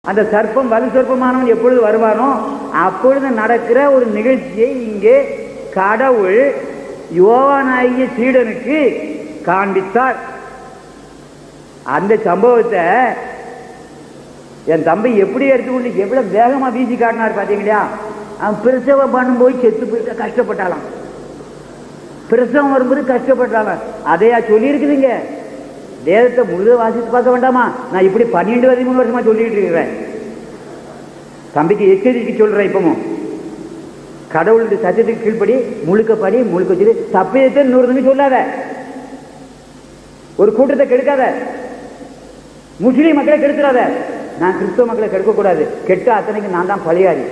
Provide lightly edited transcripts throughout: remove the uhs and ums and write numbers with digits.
அந்த சர்ப்பம் வலு சர்ப்பமானவன் எப்பொழுது வருவானோ அப்பொழுது நடக்கிற ஒரு நிகழ்ச்சியை இங்கே கடவுள் யோவானாகிய சீடனுக்கு காண்பித்தார். அந்த சம்பவத்தை என் தம்பி எப்படி எடுத்துக்கொண்டு எவ்வளவு வேகமா வீசி காட்டினார் பாத்தீங்களா? அவன் பிரசவம் பண்ணும்போது செத்து போயிட்ட கஷ்டப்பட்டாலாம், பிரசவம் வரும்போது கஷ்டப்பட்டாலாம். அதையா சொல்லி இருக்குதுங்க. வேதத்தை முழுத வாசித்து பார்க்க வேண்டாமா? நான் இப்படி 12-13 வருஷமா சொல்லிட்டு இருக்கிறேன். தம்பிக்கு எச்சரிக்கை சொல்றேன். இப்பவும் கடவுளுடைய சத்தியத்துக்கு கீழ்படி முழுக்கப்படி முழுக்க வச்சு தப்பையத்தை இன்னொரு சொல்லாத, ஒரு கூட்டத்தை கெடுக்காத, முஸ்லீம் மக்களை கெடுத்துடாத. நான் கிறிஸ்தவ மக்களை கெடுக்கக்கூடாது. கெட்ட அத்தனைக்கு நான் தான் பழியாரி.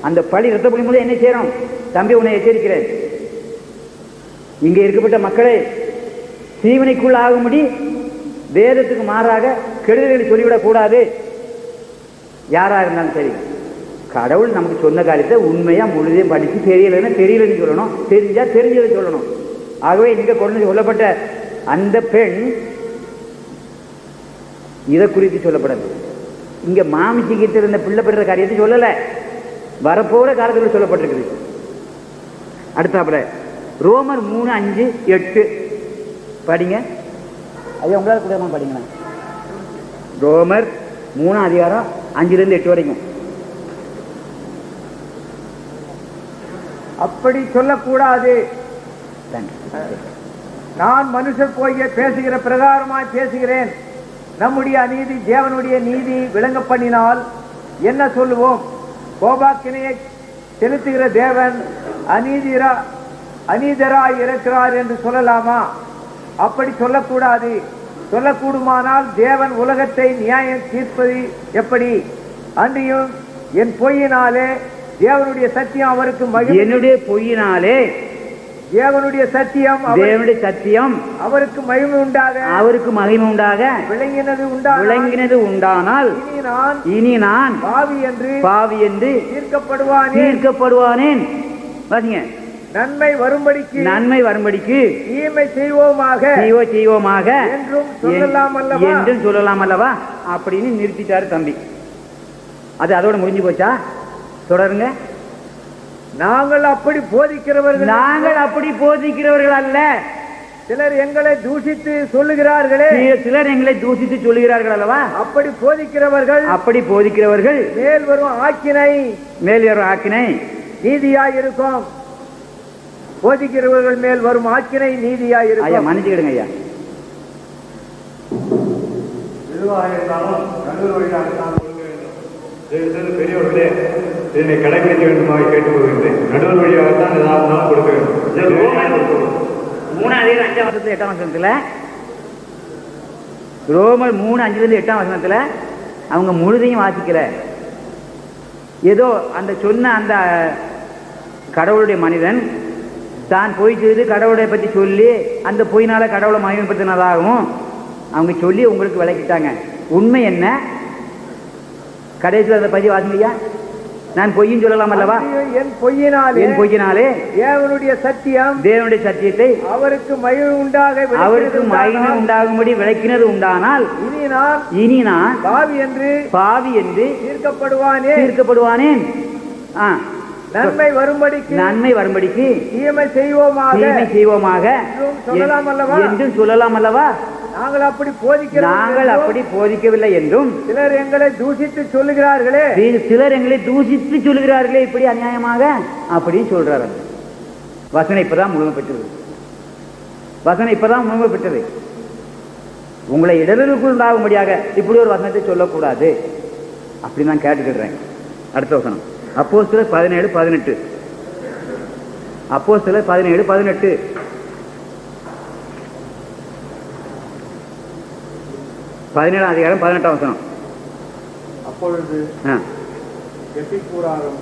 அந்த பழி ரத்த பணி போது என்ன செய்யணும்? தம்பி உன்னை எச்சரிக்கிறேன். இங்கே இருக்கப்பட்ட மக்களை சீவனைக்குள் ஆகும்படி வேதத்துக்கு மாறாக கெடுதல்களை சொல்லிவிடக் கூடாது. யாரா இருந்தாலும் சரி, கடவுள் நமக்கு சொன்ன காரியத்தை உண்மையா முழுதையும் படிச்சு தெரியலன்னு தெரியலன்னு சொல்லணும், தெரிஞ்சா தெரிஞ்சதை சொல்லணும். ஆகவே இங்க கொண்டு சொல்லப்பட்ட அந்த பெண் இதை குறித்து சொல்லப்படாது. இங்க மாமிச்சிக்கிட்டு இருந்த பிள்ளை பெற்ற காரியத்தை சொல்லல, வரப்போற காலத்தில் சொல்லப்பட்டிருக்குது. அடுத்தாப்புல ரோமர் 3:5-8 படிங்க. ஐயா உங்களால் கூட படிங்களேன். ரோமர் 3:5-8 வரைக்கும். அப்படி சொல்லக்கூடாது. நான் மனுஷர் போய் பேசுகிற பிரகாரமாய் பேசுகிறேன். நம்முடைய அநீதி தேவனுடைய நீதி விளங்க பண்ணினால் என்ன சொல்லுவோம்? கோபாக்கினையை செலுத்துகிற தேவன் அநீதராய் இருக்கிறார் என்று சொல்லலாமா? அப்படி சொல்லக்கூடாது. சொல்லக்கூடுமானால் தேவன் உலகத்தை நியாயம் தீர்ப்பது எப்படி? அன்றியும் என் பொய்யினாலே தேவனுடைய சத்தியம் அவருக்கு என்னுடைய பொய்யினாலே தேவனுடைய சத்தியம் அவருக்கு மகிமை உண்டாக விளங்கினது உண்டானால் இனி நான் பாவி என்று தீர்க்கப்படுவானேன். பாத்தீங்க, நன்மை வரும்படிக்கு தீமை செய்வோமாக என்றும் சொல்லலாம் அல்லவா அப்படின்னு நிறுத்திட்டாரு தம்பி. அது அதோட முடிஞ்சு போச்சா? தொடருங்க. நாங்கள் அப்படி போதிக்கிறவர்கள் அல்ல. சிலர் எங்களை தூஷித்து சொல்லுகிறார்களே, அல்லவா? அப்படி போதிக்கிறவர்கள் மேல் வரும் ஆக்கினை நீதியாயிருக்கும். போதிக்கிறவர்கள் மேல் வரும் ஆக்கினை நீதியாயிருக்கும். மன்னிச்சுக்கிடுங்க ஐயா. பெரியவர்களே, இதனை கடைபிடிக்க வேண்டுமாக கேட்டுக்கொள்கின்றேன். நடுவர் வழியாகத்தான் ஏதாவது கொடுக்க வேண்டும். 3:5-8 ரோமர் 3:5-8 அவங்க முழுதையும் வாசிக்கல. ஏதோ அந்த சொன்ன அந்த கடவுளுடைய மனிதன் தான் போய் செய்து கடவுளை பற்றி சொல்லி அந்த பொய்னால கடவுளை மகிமைப்படுத்தினதாகவும் அவங்க சொல்லி உங்களுக்கு விளக்கிட்டாங்க. உண்மை என்ன? கடைசியில் அதை பற்றி வாசிங்கய்யா. நான் பொய்யும் சொல்லலாம் அல்லவா? என் பொய்யினாலே தேவனுடைய சத்தியத்தை அவருக்கு மகிமை உண்டாகும்படி விளக்கினது உண்டானால் இனி நான் பாவி என்று தீர்க்கப்படுவானேன். நன்மை வரும்படிக்கு தீமை செய்வோமாக என்றும் சொல்லலாம் அல்லவா? நாங்கள் அப்படி போதிக்கவில்லை என்றும் சிலர் எங்களை தூஷித்து சொல்லுகிறார்களே, இப்படி அநியாயமாக அப்படின்னு சொல்றாரு. வசனம் இப்பதான் முழுமை பெற்றது. உங்களை இடர்களுக்குள் உண்டாகும்படியாக இப்படி ஒரு வசனத்தை சொல்லக்கூடாது அப்படின்னு நான் கேட்டுக்கிறேன். அடுத்த வசனம் அப்போஸ்தலர் 17:18. அப்போஸ்தலர் 17:18. 17:18. அப்பொழுது எபிக்கூராரும்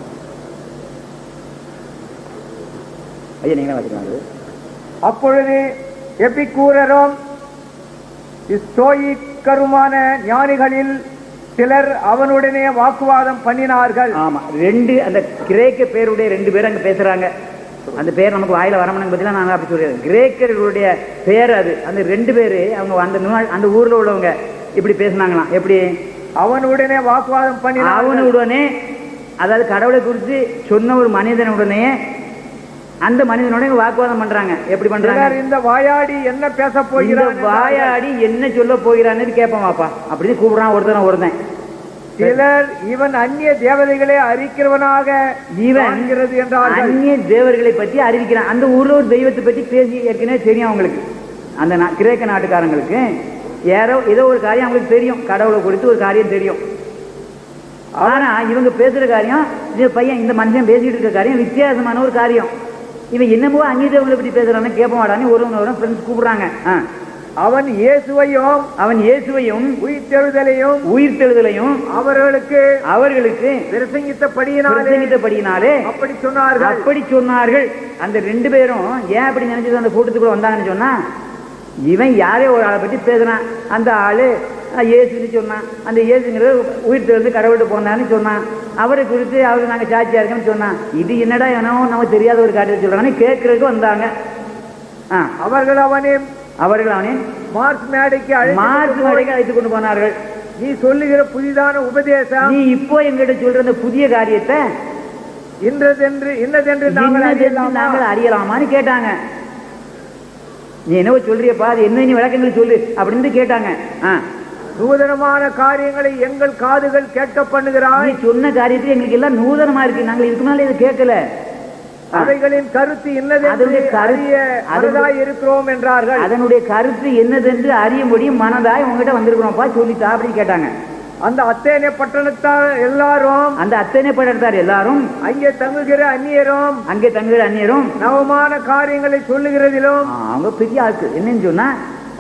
ஐயா நீங்க வச்சுக்கிறாங்க. அப்பொழுது எபிக்கூரரும் ஸ்தோயிக்கருமான ஞானிகளில் சிலர் அவனுடனே வாக்குவாதம் பண்ணினார்கள். ஆமா, அந்த கிரேக்க பேருடைய 2 பேர் அங்க பேசுறாங்க. அந்த பேர் நமக்கு வாயில வரமனு பத்திலாம் நான் அப்படி சொல்றேன். கிரேக்கர்களுடைய பேர் அது. அந்த 2 பேரு அவங்க அந்த ஊர்ல உள்ளவங்க இப்படி பேசினாங்களாம். எப்படி? அவனுடனே வாக்குவாதம் பண்ணினார்கள். அவனுடனே, அதாவது கடவுளை குறித்து சொன்ன ஒரு மனிதனுடனே அந்த மனிதனோட வாக்குவாதம் பண்றாங்க. எப்படி பண்றாங்க? இந்த வாயாடி என்ன பேச போகிறான், வாயாடி என்ன சொல்ல போகிறான்னு கேட்பான் வாப்பா அப்படின்னு கூப்பிடுறான் ஒருத்தன். சிலர் இவன் அந்நிய தேவதைகளை அறிக்கிறவனாக இவன் என்றார்கள். அந்நிய தேவர்களை பற்றி அறிவிக்கிறான். அந்த ஊர்ல ஒரு தெய்வத்தை பற்றி பேசி ஏற்கனவே தெரியும் அவங்களுக்கு, அந்த கிரேக்க நாட்டுக்காரங்களுக்கு ஏதோ ஒரு காரியம் அவங்களுக்கு தெரியும், கடவுளை குறித்து ஒரு காரியம் தெரியும். ஆனா இவங்க பேசுற காரியம், இந்த மனுஷன் பேசிட்டு இருக்க காரியம் வித்தியாசமான ஒரு காரியம். இவன் என்னமோ அந்நிய தேவங்களை பற்றி பேசுறான்னு கேட்ப மாட்டான்னு ஒரு ஃப்ரெண்ட்ஸ் கூப்பிடுறாங்க. அவன் இயேசுவையும் உயிர்த்தெழுதலையும் அவர்களுக்கு பிரசங்கித்தபடியினாலே அப்படி சொன்னார்கள். அந்த ரெண்டு பேரும் ஏன் அப்படி நினைச்சது அந்த கூட்டத்துக்குள்ள வந்தாங்கன்னு சொன்னா, இவன் யாரே ஒரு ஆளை பற்றி பேசுறான், அந்த ஆளு இயேசுன்னு சொன்னான், அந்த இயேசுங்கிறது உயிர்த்தெழுந்து கடவுள்கிட்ட போனான்னு சொன்னான், அவரை குறித்து அவருக்கு நாங்கள் சாட்சியா இருக்கோம்னு சொன்னான். இது என்னடா என்னவோ நமக்கு தெரியாத ஒரு காரியத்தை சொல்றாங்கன்னு கேட்கறதுக்கு வந்தாங்க. அவர்கள் அவனை மார்ச் மேடைக்கு அழைத்துக் கொண்டு போனார்கள். நீ சொல்லுகிற புதிதான உபதேசம், நீ இப்போ எங்கிட்ட சொல்ற அந்த புதிய காரியத்தை இன்னதென்று நாங்கள் அறியலாமான்னு கேட்டாங்க. நீ என்னவோ சொல்றியப்பா, அது என்ன நீ விளக்கங்கள் சொல்லு அப்படின்னு கேட்டாங்க. நூதனமான காரியங்களை எங்கள் காதுகள் கேட்க பண்ணுகிறாய். நீ சொன்ன காரியத்தை எங்களுக்கு எல்லாம் நூதனமா இருக்கு, நாங்கள் இதுக்கு மேல இதை கேட்கல. அவைகளின் கருத்து என்னதென்று இருக்கிறோம் என்றார்கள். அதனுடைய கருத்து என்னதென்று அறியும்படி மனதாய் உங்ககிட்ட வந்திருக்கிறோம்ப்பா சொல்லிட்டா அப்படின்னு கேட்டாங்க. அந்த அத்தேனே பட்டணத்தார் எல்லாரும் அங்கே தங்குகிற அந்நியரும் நவமான காரியங்களை சொல்லுகிறதிலும் அவங்க பெரிய ஆட்கு. என்னன்னு சொன்னா,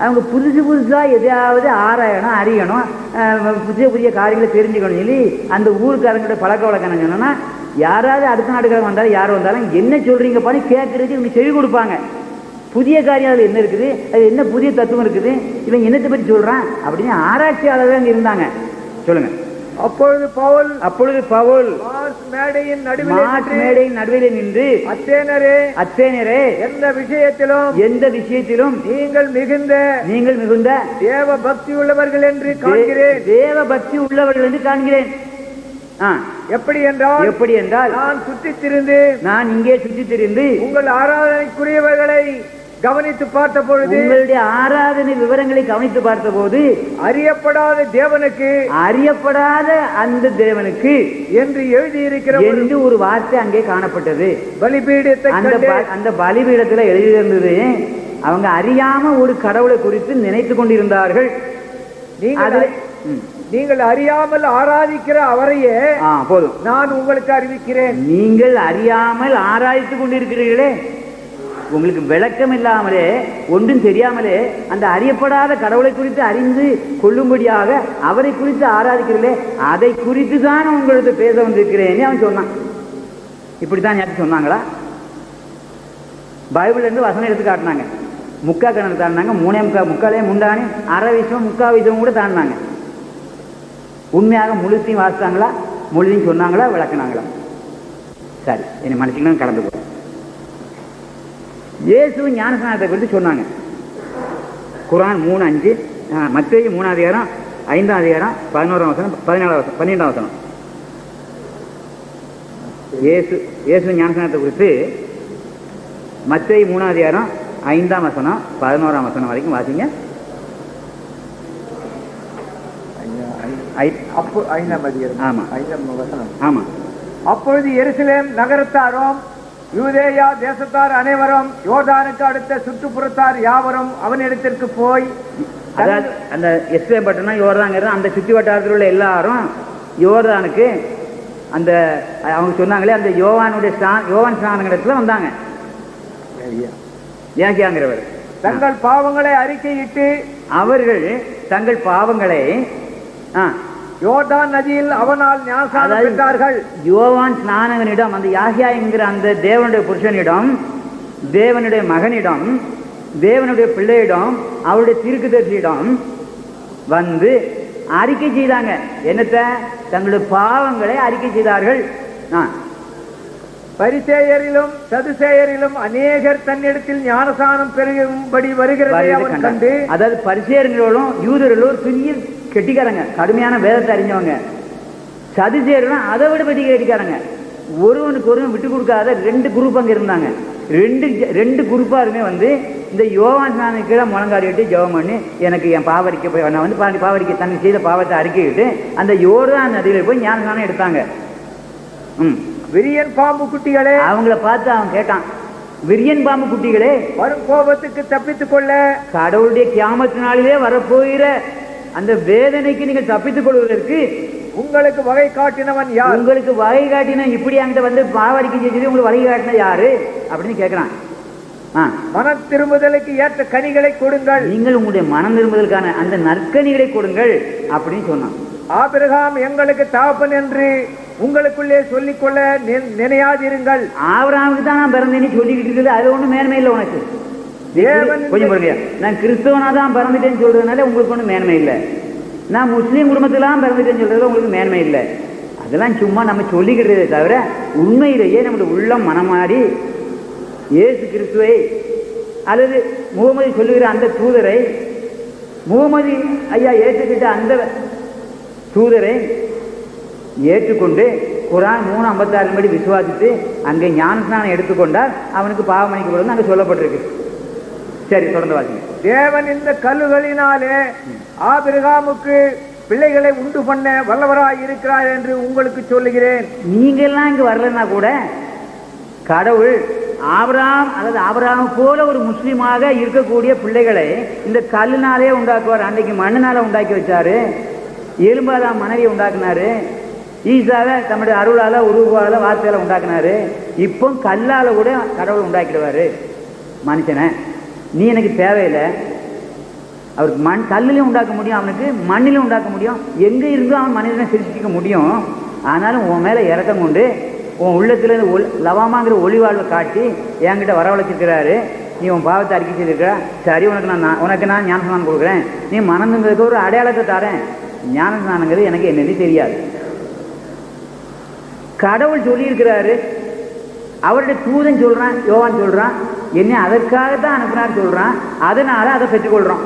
அவங்க புதுசா எதையாவது ஆராயணும், அறியணும், புதிய காரியங்களை தெரிஞ்சுக்கணும் சொல்லி அந்த ஊருக்காரங்களோட பழக்க வழக்கம் சொன்னா, யாராவது அடுத்த நாட்டுக்காரங்க வந்தாலும் யாரும் வந்தாலும் என்ன சொல்றீங்கப்பான்னு கேட்கறதுக்கு இவங்க செவி கொடுப்பாங்க. புதிய காரியம் அதுல என்ன இருக்குது, அது என்ன புதிய தத்துவம் இருக்குது, இவன் என்னத்தை பற்றி சொல்றான் அப்படின்னு ஆராய்ச்சியாளர்கள் அங்க இருந்தாங்க. சொல்லுங்க. அப்பொழுது பவுல் மேடையின் நடுவிலே நின்று, அத்தேனரே, எந்த விஷயத்திலும் நீங்கள் மிகுந்த தேவ பக்தி உள்ளவர்கள் என்று காண்கிறேன். எப்படி என்றால் நான் இங்கே சுற்றித் திரிந்து உங்கள் ஆராதனைக்குரியவர்களை கவனித்து பார்த்த பொழுது, உங்களுடைய ஆராதனை விவரங்களை கவனித்து பார்த்த போது, அறியப்படாத அந்த தேவனுக்கு என்று எழுதியிருக்கிற என்று ஒரு வார்த்தை அங்கே காணப்பட்டது. பலிபீடத்தை அந்த பலிபீடத்தில் எழுதியிருந்தது. அவங்க அறியாம ஒரு கடவுளை குறித்து நினைத்து கொண்டிருந்தார்கள். நீங்கள் அறியாமல் ஆராதிக்கிற அவரையே போதும் நான் உங்களுக்கு அறிவிக்கிறேன். நீங்கள் அறியாமல் ஆராய்த்து கொண்டிருக்கிறீர்களே, உங்களுக்கு விளக்கம் இல்லாமலே, ஒன்றும் தெரியாமலே அந்த அறியப்படாத கடவுளை குறித்து அறிந்து கொள்ளும்படியாக அவரை குறித்து ஆராதிக்கிறீர்களே, அதை குறித்து தான் உங்களுக்கு பேச வந்திருக்கிறேன்னு அவன் சொன்னான். இப்படித்தான் யாரும் சொன்னாங்களா? பைபிள் இருந்து வசனம் எடுத்து காட்டினாங்க. முக்கா கணக்கு தாண்டினாங்க, முக்காலே முண்டானி, அரை விஷயம் 3/4 விஷயம் கூட தாண்டினாங்க. உண்மையாக முழுத்தையும் வாசித்தாங்களா, முழுதையும் சொன்னாங்களா, விளக்குனாங்களா? சரி, என்னை மனுஷங்களும் கடந்து போகிறேன். இயேசு ஞானஸ்நானத்தை குறித்து சொன்னாங்க. குர்ஆன் 3:5, மத்தேயு 3ஆம் அதிகாரம் 5ஆம் அதிகாரம் 11ஆம் வசனம் 12ஆம் வசனம். இயேசு ஞானஸ்நானத்தை குறித்து மத்தேயு 3ஆம் அதிகாரம் 5ஆம் வசனம் 11ஆம் வசனம் வரைக்கும் வாசிங்க. அப்பொழுது எருசலேம் நகரத்தாரும் யூதேயா தேசத்தார் அனைவரும் யோர்தானுக்கு அடுத்த சுற்றுப்புறத்தார் யாவரும் அவனிடத்திற்கு போய், அந்த எஸ்ரேல் பட்டணம் யோர்தான்ங்கிறது அந்த சுற்றி வட்டாரத்தில் உள்ள எல்லாரும் யோர்தானுக்கு அந்த அவங்க சொன்னாங்களே அந்த யோவான் ஸ்நானங்களிடத்துல வந்தாங்க. ஏங்கியாங்கிறவர் தங்கள் பாவங்களை அறிக்கையிட்டு அவர்கள் தங்கள் பாவங்களை யோர்தான் நதியில் அவனால் ஞானஸ்நானம் பெற்றார்கள். யோவான் ஸ்நானகனிடம், அந்த யாகியா என்கிற அந்த தேவனுடைய புருஷனிடம், தேவனுடைய மகனிடம், தேவனுடைய பிள்ளையிடம், அவருடைய தீர்க்கதரிசியிடம் வந்து அறிக்கை செய்தாங்க. என்னத்தை? தங்களுடைய பாவங்களை அறிக்கை செய்தார்கள். பரிசேயரிலும் சதுசேயரிலும் அநேகர் தன்னிடத்தில் ஞானஸ்நானம் பெறும்படி வருகிறதை அவன் கண்டு, அதாவது பரிசேயர்களும் யூதர்களும் பெரிய கெட்டிக்காரங்க, கடுமையான வேதத்தை அறிஞ்சவங்க. சதுசேயர்கள் அதை விட பெரிய கெட்டிக்காரங்க. ஒருவனுக்கு ஒருவன் விட்டு கொடுக்காத 2 குரூப் அங்கே இருந்தாங்க. ரெண்டு குரூப்பாருமே வந்து இந்த யோவான் ஸ்நானத்துக்கு கீழே முழங்காடிட்டு ஜெபம் பண்ணி எனக்கு என் பாவரிக்க நான் வந்து பாவரிக்க தனக்கு செய்த பாவத்தை அறிக்கையிட்டு அந்த யோர்தான் நதியில் போய் ஞான ஸ்நானம் எடுத்தாங்க. விரியன் பாம்பு குட்டிகளே, அவங்கள பார்த்து அவன் கேட்டான், விரியன் பாம்பு குட்டிகளே, வரும் கோபத்துக்கு தப்பித்துக் கொள்ள கடவுளுடைய கியாமத்து நாளிலே வரப்போகிற அந்த வேதனைக்கு நீங்கள் தப்பித்துக் கொள்வதற்கு உங்களுக்கு வகை காட்டினவன் யார்? உங்களுக்கு வகை காட்டின இப்படி அங்கிட்ட வந்து பாவரிக்கை செஞ்சது உங்களுக்கு வகை காட்டின யாரு அப்படின்னு கேட்கிறான். மன திரும்புதலுக்கு ஏற்ற கனிகளை கொடுங்கள், நீங்கள் உங்களுடைய மனம் திரும்புதலுக்கான அந்த நற்கனிகளை கொடுங்கள் அப்படின்னு சொன்னான். ஆபிரகாம் எங்களுக்கு தகப்பன் என்று உங்களுக்குள்ளே சொல்லிக் கொள்ள நினையாதிருங்கள். ஆபிரகாமுக்கு தான் நான் பிறந்தேன்னு சொல்லிக்கிட்டு இருக்குது, அது ஒண்ணும் மேன்மை இல்லை உனக்கு. கொஞ்சம் பாருங்க, நான் கிறிஸ்தவனா தான் பிறந்துட்டேன்னு சொல்றதுனால உங்களுக்கு ஒன்றும் மேன்மை இல்லை. நான் முஸ்லீம் குடும்பத்திலாம் பிறந்துட்டேன்னு சொல்றது உங்களுக்கு மேன்மை இல்லை. அதெல்லாம் சும்மா நம்ம சொல்லிக்கிறதே தவிர உண்மையிலேயே நம்முடைய உள்ளம் மனமாடி இயேசு கிறிஸ்துவை அல்லது முகமது சொல்லுகிற அந்த தூதரை, முகமது ஐயா ஏற்றுக்கிட்ட அந்த தூதரை ஏற்றுக்கொண்டு குர்ஆன் 3:56 படி விசுவாசித்து அங்கே ஞானஸ்நானம் எடுத்துக்கொண்டால் அவனுக்கு பாவம் மன்னிக்கப்படும் அங்கே சொல்லப்பட்டிருக்கு. சரி, தொடர்ந்து வாசிங்க. தேவன் இந்த கல்லுகளினாலே ஆபிரகாமுக்கு பிள்ளைகளை உண்டு பண்ண வல்லவராய் இருக்கிறார் என்று உங்களுக்கு சொல்லுகிறேன். நீங்க எல்லாம் இங்க வரலன்னா கூட கடவுள் ஆபிரகாம் அல்லது ஆபிரகாம் போல ஒரு முஸ்லீமாக இருக்கக்கூடிய பிள்ளைகளை இந்த கல்லுனாலே உண்டாக்குவார். அன்றைக்கு மண்ணுனால உண்டாக்கி வச்சாரு, எலும்பாதான் மனைவியை உண்டாக்குனாரு, ஈசாவை தம்முடைய அருளால உருவால வார்த்தையால உண்டாக்குனாரு. இப்போ கல்லால கூட கடவுள் உண்டாக்கிடுவாரு மனுஷனை. நீ எனக்கு தேவையில்லை. அவருக்கு கல்லிலையும் உண்டாக்க முடியும், அவனுக்கு மண்ணிலும் உண்டாக்க முடியும், எங்கே இருந்தும் அவன் மனிதனை சிருஷ்டிக்க முடியும். ஆனாலும் உன் மேலே இறக்கம் கொண்டு உன் உள்ளத்துல லவாமாங்கிற ஒளிவாழ்வை காட்டி என்கிட்ட வரவழைச்சிருக்கிறாரு. நீ உன் பாவத்தை அறிக்கை செய்திருக்கிறா, சரி உனக்கு நான் ஞானஸ்நானம் கொடுக்குறேன், நீ மனதுங்கிறதுக்கு ஒரு அடையாளத்தை தரேன். ஞானஸ்நானங்கிறது எனக்கு என்னன்னு தெரியாது. கடவுள் சொல்லியிருக்கிறாரு, அவருடைய தூதன் சொல்றான், யோவான் சொல்றான், என்னை அதற்காகத்தான் அனுப்பினார் சொல்றான். அதனால அதை பெற்றுக்கொள்றோம்,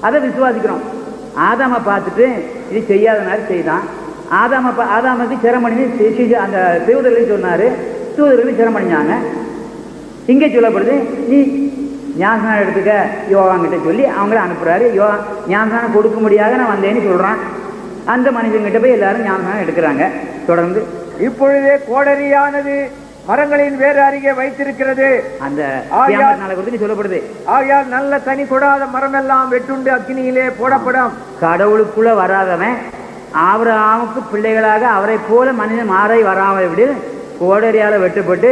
அதை விசுவாசிக்கிறோம். ஆதாமை பார்த்துட்டு இது செய்யாதனால செய்தான். ஆதாமுக்கு சிரமணி அந்த தூதர்கள் சொன்னாரு, தூதர்கள் சிரமணிஞ்சாங்க. இங்கே சொல்லப்படுது, நீ ஞானஸ்நானம் எடுத்துக்க யோவாங்கிட்ட சொல்லி அவங்கள அனுப்புறாரு. ஞானஸ்நானம் கொடுக்க முடியாத நான் வந்தேன்னு சொல்றான். அந்த மனிதன்கிட்ட போய் எல்லாரும் ஞானஸ்நானம் எடுக்கிறாங்க. தொடர்ந்து இப்பொழுதே கோடரியானது மரங்களின் வேறு அருகே வைத்திருக்கிறது. அந்த சொல்லப்படுது, ஆகையால் நல்ல கனி கொடாத மரம் எல்லாம் வெட்டுண்டு அக்கினியிலே போடப்படும். கடவுளுக்குள்ள வராதவன் ஆபிரகாமுக்கு பிள்ளைகளாக அவரை போல மனிதன் மாறை வராமல் விட கோடரியால வெட்டப்பட்டு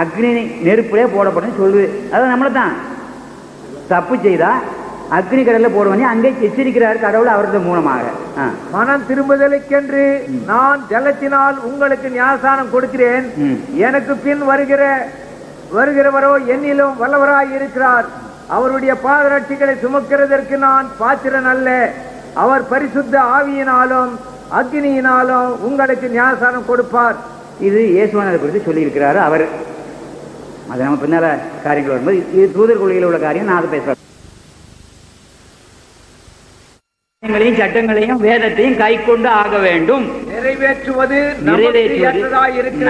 அக்னி நெருப்புலே போடப்படும் சொல்லுது. அதான் நம்மளை தான் தப்பு செய்தா அக்னி கடல்ல போடுவனே அங்கே எச்சரிக்கிறார் கடவுள் அவரது மூலமாக. மனம் திரும்புதலுக்கென்று நான் ஜலத்தினால் உங்களுக்கு ஞானஸ்நானம் கொடுக்கிறேன். எனக்கு பின் வருகிறவரோ என்னிலும் வல்லவராய் இருக்கிறார். அவருடைய பாதரட்சிகளை சுமக்கிறதற்கு நான் பாத்திரன் அல்ல. அவர் பரிசுத்த ஆவியினாலும் அக்னியினாலும் உங்களுக்கு ஞானஸ்நானம் கொடுப்பார். இது இயேசுவானதை குறித்து சொல்லி இருக்கிறாரு அவர். அது நம்ம பின்னால காரியங்கள் வரும்போது இது தூதர் கொள்கையில் உள்ள காரியம். நான் அதை பேசுறேன். சட்டங்களையும் வேதத்தையும் கை கொண்டு ஆக வேண்டும். நிறைவேற்றுவது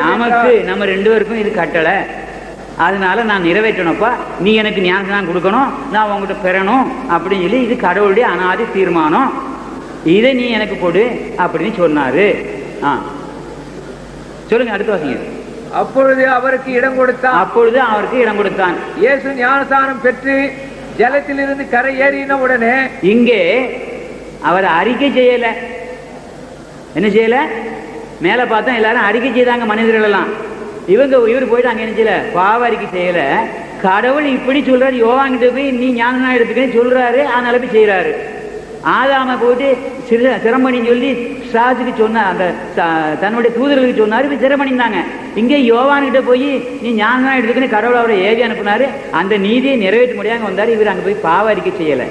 நமக்கு நம்ம 2 பேருக்கும் இது கட்டளை. அதனால நான் நிறைவேற்றணும்ப்பா, நீ எனக்கு ஞானஸ்நானம் கொடுக்கணும், நான் உங்ககிட்ட பெறணும் அப்படின்னு சொல்லி இது கடவுளுடைய அனாதி தீர்மானம். இதை நீ எனக்கு கொடு அப்படின்னு சொன்னாரு. சொல்லுங்க, அடுத்த வாசிங்க. அப்பொழுது அவருக்கு இடம் கொடுத்தான். இயேசு ஞானஸ்நானம் பெற்று ஜலத்திலிருந்து கரை ஏறின உடனே இங்கே அவர் அறிக்கை செய்யல. என்ன செய்யல? மேல பார்த்தா எல்லாரும் அறிக்கை செய்தாங்க மனிதர்கள் எல்லாம். இவர் போயிட்டு அங்க என்ன செய்யல? பாவ அறிக்கை செய்யல. கடவுள் இப்படி சொல்றாரு, யோவான்கிட்ட போய் நீ ஞானஸ்நானம் எடுத்துக்கன்னு சொல்றாரு. அதனால போய் செய்யறாரு. ஆதாம போயிட்டு சிரமணின்னு சொல்லி சாதிக்கு சொன்ன அந்த தன்னுடைய தூதர்களுக்கு சொன்னாரு, சிரமணிந்தாங்க. இங்கே யோவான்கிட்ட போய் நீ ஞானஸ்நானம் எடுத்துக்கன்னு கடவுள் அவரை ஏவி அனுப்புனாரு. அந்த நீதியை நிறைவேற்ற முடியாம வந்தாரு. இவர் அங்க போய் பாவ அறிக்கை செய்யல.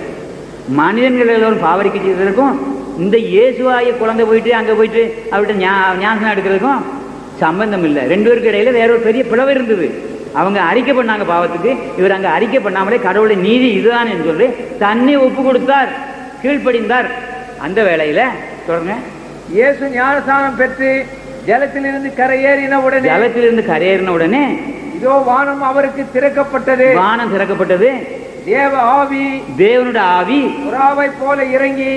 மனிதர்கள் எல்லோரும் பாவரிக்கை செய்வதற்கும் இந்த இயேசுவாய குழந்தை போயிட்டு அங்கே போயிட்டு அவர்கிட்ட ஞானஸ்நானம் எடுக்கிறதுக்கும் சம்பந்தம் இல்லை. 2 பேருக்கு இடையில வேற ஒரு பெரிய பிளவு இருந்தது. அவங்க அறிக்கை பண்ணாங்க பாவத்துக்கு, இவர் அங்கே அறிக்கை பண்ணாமலே கடவுளுடைய நீதி இதுதான் என்று சொல்லி தன்னை ஒப்பு கொடுத்தார், கீழ்ப்படிந்தார். அந்த வேளையில சொல்லுங்க, இயேசு ஞானஸ்நானம் பெற்று ஜலத்திலிருந்து கரையேறின உடனே இதோ வானம் அவருக்கு திறக்கப்பட்டது. வானம் திறக்கப்பட்டது. தேவ ஆவி, தேவனுடைய ஆவி புறாவை போல இறங்கி.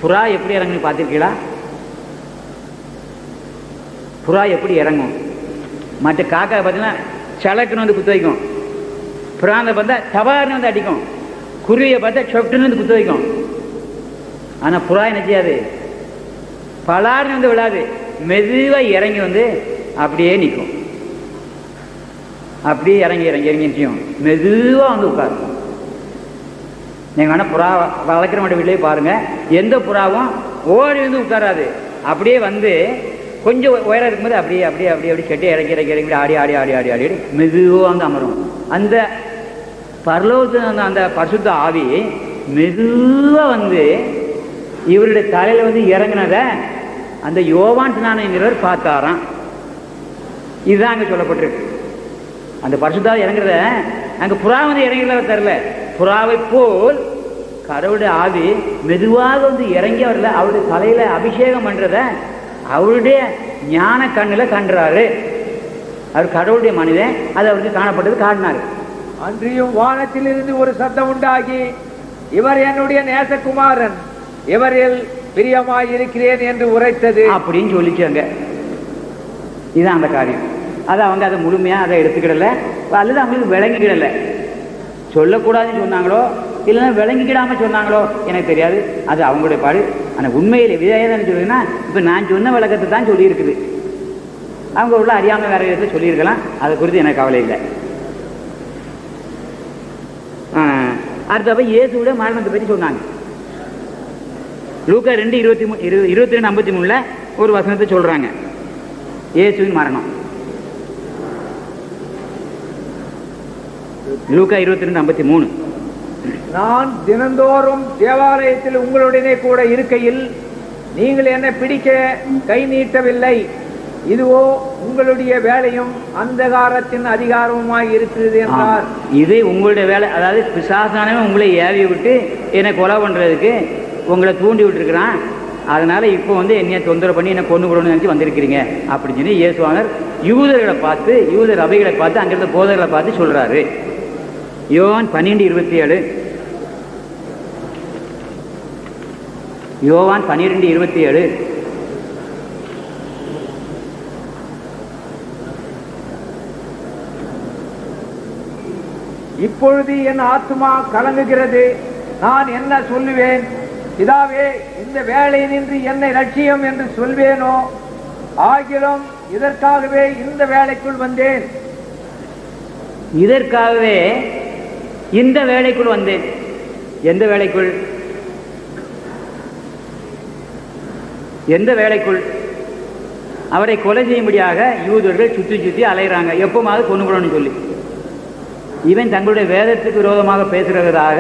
புறா எப்படி இறங்கு பார்த்திருக்கீங்களா? புறா எப்படி இறங்கும்? மற்ற காக்கா பார்த்தீங்கன்னா சலக்குன்னு வந்து குத்து வைக்கும், புறாந்த பார்த்தா சவார்னு வந்து அடிக்கும், குருவியை பார்த்தா சொட்டுன்னு வந்து குத்து வைக்கும். ஆனா புறா என்ன செய்யாது, பலார்னு வந்து விழாது, மெதுவா இறங்கி வந்து அப்படியே நிற்கும். அப்படியே இறங்கி இறங்கி இறங்கி நிற்கும், மெதுவா வந்து உட்காரும். நீங்க வேணா புறா வளர்க்குற மாட்ட வீட்டிலே பாருங்க, எந்த புறாவும் ஓடி வந்து உட்காராது, அப்படியே வந்து கொஞ்சம் உயரம் இருக்கும்போது அப்படியே அப்படியே அப்படியே அப்படி செட்டை இறக்கி இறக்கி இறக்கி ஆடி ஆடி ஆடி ஆடி ஆடி மெதுவாக வந்து அமரும். அந்த பரலோகத்தில் அந்த பரிசுத்த ஆவி மெதுவாக வந்து இவருடைய தலையில் வந்து இறங்கினத அந்த யோவான் ஸ்நானகர் பார்த்தாராம். இதுதான் அங்கே சொல்லப்பட்டிருக்கு. அந்த பரிசுத்த இறங்குறத அங்கே புறா வந்து இறங்கல தரல, புறாவை போல் கடவுளுடைய ஆவி மெதுவாக வந்து இறங்கி வரல, அவருடைய தலையில அபிஷேகம் பண்றத அவருடைய ஞான கண்ணுல கண்டுறாரு. அவர் கடவுளுடைய மனிதன், அது அவருக்கு காணப்பட்டது காட்டினாரு. அன்றியும் வானத்திலிருந்து ஒரு சத்தம் உண்டாகி, இவர் என்னுடைய நேசகுமாரன், இவரில் பிரியமாய் இருக்கிறேன் என்று உரைத்தது அப்படின்னு சொல்லிச்சாங்க. இதுதான் அந்த காரியம். அது அவங்க அதை முழுமையா அதை எடுத்துக்கிடல, அல்லது அவங்களுக்கு விளங்கிக்கிடல. சொல்லக்கூடாதுன்னு சொன்னாங்களோ இல்லைன்னா விளங்கிக்கிடாம சொன்னாங்களோ எனக்கு தெரியாது, அது அவங்களுடைய பாடு. ஆனால் உண்மையில் விஜயதான் சொல்லுதுன்னா, இப்போ நான் சொன்ன விளக்கத்தை தான் சொல்லியிருக்குது. அவங்க உள்ள அறியாமல் வேற விதத்தை சொல்லியிருக்கலாம், அதை குறித்து எனக்கு கவலை இல்லை. அடுத்தப்ப இயேசுவோட மரணத்தை பற்றி சொன்னாங்க. லூக்கா 2:22-53 ஒரு வசனத்தை சொல்றாங்க, இயேசுவின் மரணம். லூக்கா 22:53. நான் தினந்தோறும் தேவாலயத்தில் உங்களுடனே கூட இருக்கையில் நீங்கள் என்னை பிடிக்க கை நீட்டவில்லை, இதுவோ உங்களுடைய வேலையும் அந்தகாரத்தின் அதிகாரமுமாய் இருக்கிறது என்றார். இது உங்களுடைய வேலை, அதாவது பிசாசானவன் உங்களை ஏவி விட்டு என்னை கொலை பண்றதுக்கு உங்களை தூண்டி விட்டுருக்கிறான், அதனால இப்போ வந்து என்னைய தொந்தரவு பண்ணி என்னை கொண்டு விடணும்னு நினைச்சு வந்திருக்கிறீங்க அப்படின்னு சொல்லி இயேசுவானர் யூதர்களை பார்த்து, யூதர் அவைகளை பார்த்து, அங்கிருந்த போதர்களை பார்த்து சொல்றாரு. யோவான் 12:27. யோவான் 12:27. இப்பொழுது என் ஆத்துமா கலங்குகிறது, நான் என்ன சொல்லுவேன்? இதாவே இந்த வேலை நின்று என்னை லட்சியம் என்று சொல்வேனோ? ஆகிலும் இதற்காகவே இந்த வேலைக்குள் வந்தேன். இதற்காகவே இந்த வேலைக்குள் வந்தேன். எந்த வேலைக்குள்? எந்த வேலைக்குள்? அவரை கொலை செய்யும்படியாக யூதர்கள் சுற்றி சுற்றி அலைகிறாங்க, எப்போமாவது கொண்டுவிடணும்னு சொல்லி. இவன் தங்களுடைய வேதத்துக்கு விரோதமாக பேசுகிறதாக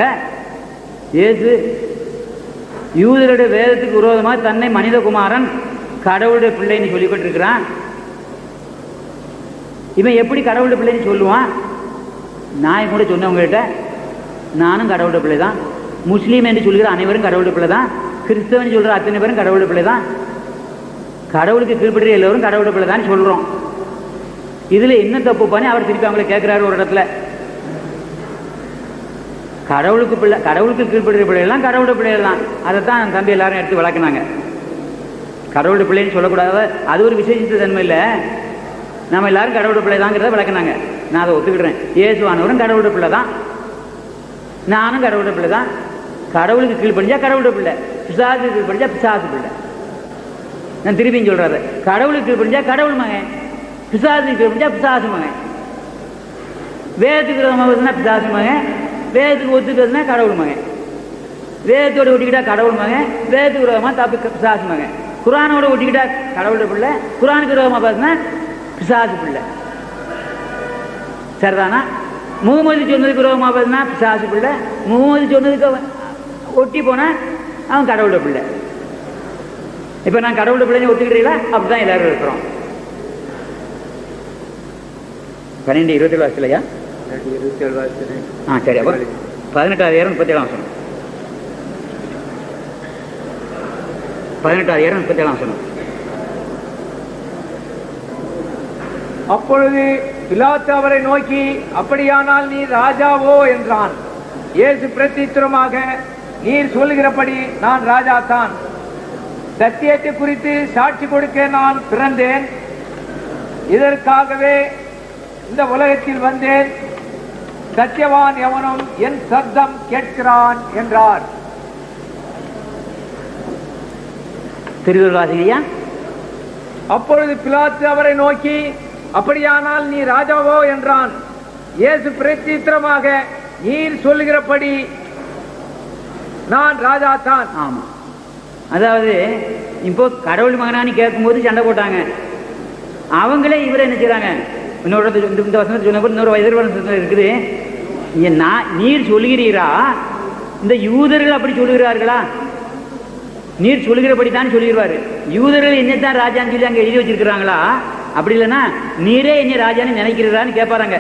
இயேசு யூதருடைய வேதத்துக்கு விரோதமாக தன்னை மனிதகுமாரன் கடவுளுடைய பிள்ளைன்னு சொல்லிக்கிட்டு இருக்கிறான். இவன் எப்படி கடவுளுடைய பிள்ளைன்னு சொல்லுவான்? நான் கூட சொன்னவங்ககிட்ட, நானும் கடவுளுடைய பிள்ளை தான், முஸ்லீம் என்று சொல்கிற அனைவரும் கடவுளுடைய பிள்ளை தான், கிறிஸ்தவன் சொல்கிற அத்தனை பேரும் கடவுளுடைய பிள்ளை தான், கடவுளுக்கு கீழ்படுற எல்லோரும் கடவுளுடைய பிள்ளை தான் சொல்கிறோம். இதில் என்ன தப்பு பண்ணி அவர் திருப்பி அவங்களை கேட்குறாரு ஒரு இடத்துல. கடவுளுக்கு பிள்ளை, கடவுளுக்கு கீழ்படுற பிள்ளைகள்லாம் கடவுளுடைய பிள்ளைகள் தான். அதைத்தான் தம்பி எல்லாரும் எடுத்து விளக்குனாங்க. கடவுளுடைய பிள்ளைன்னு சொல்லக்கூடாது, அது ஒரு விசேஷித்த தன்மை இல்லை. நம்ம எல்லாரும் கடவுளுடைய பிள்ளை தாங்கிறத விளக்குனாங்க. நான் அதை ஒத்துக்கிடுறேன். இயேசுவானவரும் கடவுளுடைய பிள்ளை தான், நானும் கடவுளுடைய பிள்ளை தான். கடவுளுக்கு கீழ்படிஞ்சா கடவுளுடைய பிள்ளை, பிசாசுக்கு கீழ்படிஞ்சா பிசாசு பிள்ளை. நான் திருப்பியும் சொல்றாரு, கடவுளுக்கு கீழ்படிஞ்சா கடவுள் மகன், பிசாசுக்கு கீழ்படிஞ்சா பிசாசு மகன். வேதத்துக்கு விரோதமாக பேசுனா பிசாசு மகன், வேதத்துக்கு ஒத்து பேசுனா கடவுள் மகன். வேதத்தோட ஒட்டிக்கிட்டா கடவுள் மகன், வேதத்துக்கு விரோதமாக தப்பு பிசாசு மகன். குரானோட ஒட்டிக்கிட்டா கடவுளுடைய பிள்ளை, குரானுக்கு விரோதமாக பேசுனா பிசாசு பிள்ளை. சரிதானா? முகமது சொன்னதுக்கு விரோதமாக பேசுனா பிசாசு பிள்ளை, முகமது சொன்னதுக்கு ஒட்டி போனா அவன் கடவுளுடைய பிள்ளை. இப்ப நான் கடவுளுடைய பிள்ளைன்னு ஒத்துக்கிட்டீங்களா? அப்படிதான் எல்லாரும் இருக்கிறோம். 12:27 வருஷத்துலையா? 27 வருஷம். சரி, அப்போ 18,037 வருஷம். 18 37 அப்பொழுது பிலாத்து அவரை நோக்கி, அப்படியானால் நீ ராஜாவோ என்றான். இயேசு பிரத்யுத்தரமாக, நீர் சொல்லுகிறபடி நான் ராஜா தான். சத்தியத்தை குறித்து சாட்சி கொடுக்க நான் பிறந்தேன். இதற்காகவே இந்த உலகத்தில் வந்தேன். சத்தியவான் எவனும் என் சத்தம் கேட்கிறான் என்றார். திருவாசியா. அப்பொழுது பிலாத்து அவரை நோக்கி, அப்படியானால் நீ ராஜாவோ என்றான். இயேசு பிரத்யுத்தரமாக, நீர் சொல்லுகிறபடி நான் ராஜா தான். ஆமா, அதாவது இப்போ கடவுள் மகனானி கேட்கும்போது சண்டை போட்டாங்க. அவங்களே இவரை என்ன செய்றாங்க, இன்னொரு இந்த வசனத்தை சொன்ன இன்னொரு எதிர்வசனத்தில் இருக்குது, நீர் சொல்லுகிறீரா, இந்த யூதர்கள் அப்படி சொல்லுகிறார்களா, நீர் சொல்லுகிறபடி தான் சொல்லிடுவாரு. யூதர்கள் என்னத்தான் ராஜான்னு சொல்லி அங்கே எழுதி வச்சிருக்கிறாங்களா, அப்படி இல்லைன்னா நீரே என்ன ராஜான்னு நினைக்கிறீரான்னு கேட்பாருங்க.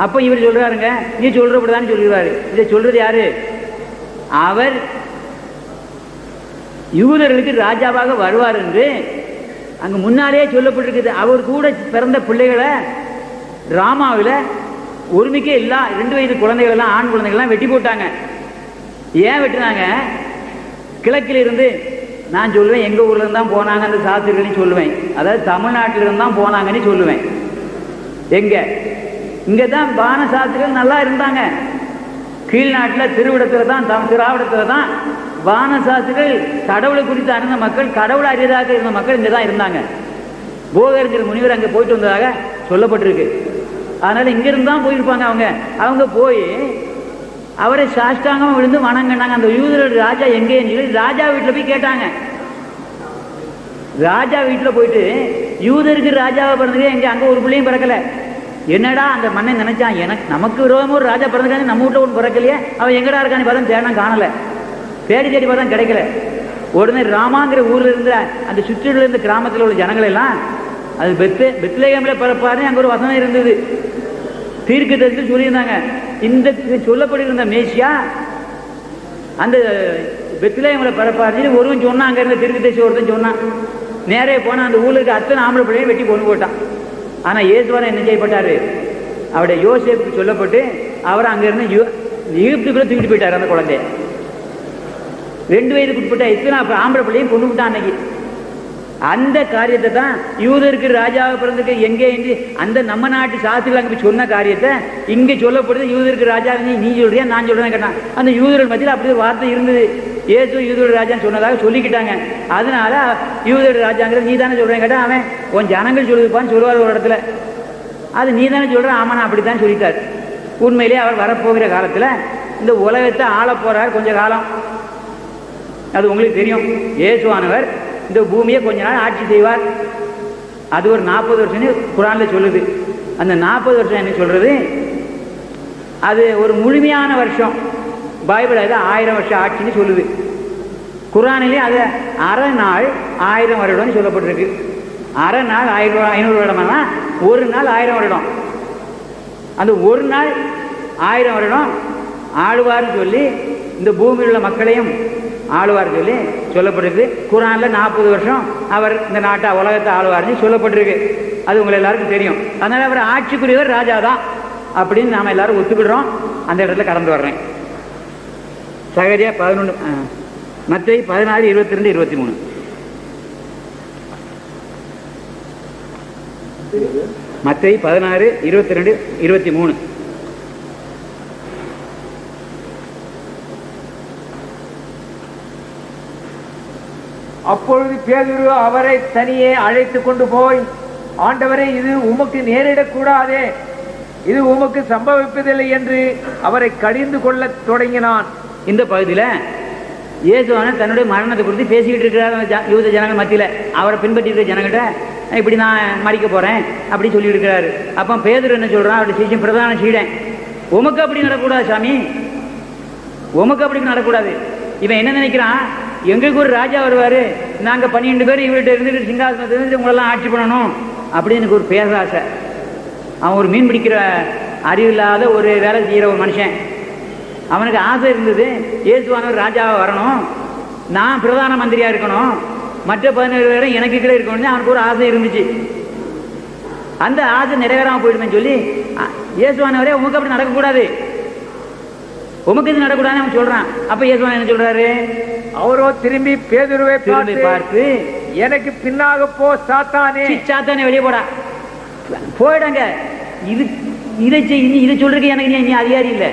அப்போ இவர் சொல்றாருங்க, நீ சொல்றபடிதான் சொல்லிடுவாரு. இதை சொல்றது யாரு? அவர் யூதர்களுக்கு ராஜாவாக வருவார் என்று அங்க முன்னாலே சொல்லப்பட்டிருக்குது. அவர் கூட பிறந்த பிள்ளைகளை ராமாவில் ஒருமிக்க எல்லா 2 வயது குழந்தைகள் ஆண் குழந்தைகள்லாம் வெட்டி போட்டாங்க. ஏன் வெட்டினாங்க? கிழக்கில் இருந்து நான் சொல்லுவேன், எங்க ஊர்ல இருந்து தான் போனாங்க அந்த சாஸ்திரிகள்னு சொல்லுவேன். அதாவது தமிழ்நாட்டில இருந்து தான் போனாங்கன்னு சொல்லுவேன். எங்க இங்க தான் பான சாஸ்திரிகள் நல்லா இருந்தாங்க. கீழ்நாட்டில் திருவிடத்துல தான் திராவிடத்துல தான் வான சாஸ்திரிகள் கடவுளை குறித்து அறிந்த மக்கள், கடவுளை அறியதாக இருந்த மக்கள் இங்கே தான் இருந்தாங்க. போகருங்கிற முனிவர் அங்கே போயிட்டு வந்ததாக சொல்லப்பட்டிருக்கு. அதனால இங்கிருந்து தான் போயிருப்பாங்க. அவங்க போய் அவரை சாஷ்டாங்கமாக விழுந்து வணங்கினாங்க. அந்த யூதர்கள் ராஜா எங்கேன்னு சொல்லி ராஜா வீட்டில் போய் கேட்டாங்க. ராஜா வீட்டில் போயிட்டு யூதருக்கு ராஜாவை பிறந்தது எங்க அங்கே ஒரு பிள்ளையும் பிறக்கல. என்னடா அந்த மண்ணை நினைச்சான், நமக்கு விரோதமாக ஒரு ராஜா பிறந்திருக்காங்க, நம்ம வீட்டில் ஒன்று பிறக்கலையே, அவன் எங்கடா இருக்கான்னு பார்த்தா தேடம் காணலை. தேடி தேடி பார்த்தா கிடைக்கல. உடனே ராமாங்கிற ஊர்ல இருந்த அந்த சுற்றில இருந்த கிராமத்தில் உள்ள ஜனங்கள் எல்லாம் அது பெத்லகேம்ல பிறப்பாருன்னு அங்கே ஒரு வசனம் இருந்தது. தீர்க்க தரிசி சொல்லியிருந்தாங்க, இந்த சொல்லப்பட்டிருந்த மேசியா அந்த பெத்லகேம்ல பிறப்பாருன்னு ஒருவன் சொன்னான். அங்கே இருந்த தீர்க்க தரிசி ஒருத்தன் சொன்னான். நேரே போனால் அந்த ஊருக்கு அத்தனை ஆம்பளை பிள்ளையும் வெட்டி கொண்டு போட்டான். ஆனால் இயேசுவான என்ன செய்யப்பட்டாரு? அவருடைய யோசேப்புக்கு சொல்லப்பட்டு அவர் அங்கிருந்து எகிப்துக்குள்ள தூக்கிட்டு போயிட்டார். அந்த குழந்தைய 2 வயதுக்கு உட்பட்ட இத்தனை ஆம்பளை பிள்ளையும் கொண்டு விட்டான். அன்னைக்கு அந்த காரியத்தை தான் யூதருக்கு ராஜாவை பிறந்திருக்க எங்கே என்று அந்த நம்ம நாட்டு சாஸ்திரிகள் அங்கே சொன்ன காரியத்தை இங்கே சொல்லப்படுது. யூதருக்கு ராஜா நீ சொல்றியா நான் சொல்றேன்னு கேட்டான். அந்த யூதர்கள் மத்தியில் அப்படி ஒரு வார்த்தை இருந்தது. ஏசு யூதர் ராஜான்னு சொன்னதாக சொல்லிக்கிட்டாங்க. அதனால யூதர் ராஜாங்கிறது நீ தானே சொல்றேன் கேட்டா, அவன் உன் ஜனங்கள் சொல்லுதுப்பான்னு சொல்லுவார் ஒரு இடத்துல. அது நீ தானே சொல்ற, ஆமா நான் அப்படித்தான் சொல்லிட்டார். உண்மையிலேயே அவர் வரப்போகிற காலத்தில் இந்த உலகத்தை ஆள போறார் கொஞ்ச காலம். அது உங்களுக்கு தெரியும். இயேசுவானவர் இந்த பூமியை கொஞ்ச நாள் ஆட்சி செய்வார். அது ஒரு 40 வருஷம்னு குரான்ல சொல்லுது. அந்த 40 வருஷம் என்ன சொல்றது? அது ஒரு முழுமையான வருஷம். பைபிள் அது 1000 வருஷம் ஆட்சின்னு சொல்லுது. குரானிலே அது அரை நாள் 1000 வருடம்னு சொல்லப்பட்டிருக்கு. அரை நாள் 500 வருடம்னா ஒரு நாள் 1000 வருடம். அந்த ஒரு நாள் 1000 வருடம் ஆளுவார்னு சொல்லி இந்த பூமியில் உள்ள மக்களையும் ஆளுவார் சொல்லி சொல்லப்பட்டிருக்கு. குரான்ல 40 வருஷம் அவர் இந்த நாட்டை உலகத்தை ஆளுவார்னு சொல்லப்பட்டிருக்கு. அது உங்களை எல்லாருக்கும் தெரியும். அதனால அவர் ஆட்சிக்குரியவர் ராஜா தான் அப்படின்னு நாம எல்லாரும் ஒத்துக்கிடுறோம். அந்த இடத்துல கடந்து வர்றேன். சகரியா 11 மத்தேயு 14 22 23. மத்தேயு 16 22 23. அப்பொழுது பேதுரு அவரை தனியே அழைத்து கொண்டு போய், ஆண்டவரே, இது உமக்கு நேரிடக்கூடாதே, இது உமக்கு சம்பவிப்பதில்லை என்று அவரை கடிந்து கொள்ள தொடங்கினான். இந்த பகுதியில் இயேசுவான தன்னுடைய மரணத்தை குறித்து பேசிக்கிட்டு இருக்கிறார் யூத ஜனங்கள் மத்தியில். அவரை பின்பற்றி இருக்கிற ஜனங்கிட்ட இப்படி நான் மறிக்க போறேன் அப்படி சொல்லிட்டு இருக்கிறாரு. அப்போ பேதுரு என்ன சொல்றான்? அவருடைய சீசன் பிரதான சீடன், உமக்கு அப்படி நடக்கூடாது சாமி, உமக்கு அப்படி நடக்கூடாது. இவன் என்ன நினைக்கிறான்? எங்களுக்கு ஒரு ராஜா வருவாரு, நாங்க 12 பேர் இவர்கிட்ட இருந்துட்டு சிங்காசனத்திலிருந்து உங்களெல்லாம் ஆட்சி பண்ணணும் அப்படின்னு எனக்கு ஒரு பேராசை. அவன் ஒரு மீன் பிடிக்கிற அறிவில்லாத ஒரு வேலை செய்கிற ஒரு மனுஷன். அவனுக்கு ஆசை இருந்தது, இயேசுவானவர் ராஜாவை வரணும், நான் பிரதான மந்திரியா இருக்கணும், மற்ற 17 பேரும் எனக்கு கீழே இருக்கணும்னு அவனுக்கு ஒரு ஆசை இருந்துச்சு. அந்த ஆசை நிறைவேறாம போயிடுமே சொல்லி இயேசுவானவரே உமக்கு அப்படி நடக்கக்கூடாது, உமக்கு இது நடக்கூடாதுன்னு அவன் சொல்றான். அப்ப இயேசுவான் என்ன சொல்றாரு? அவரோ திரும்பி பேதுருவை பார்த்து எனக்கு பின்னாக போ சாத்தானே. சாத்தானே வெளியே போடா, போயிடாங்க. இது இதை சொல்றதுக்கு எனக்கு நீ அதிகாரி இல்லை.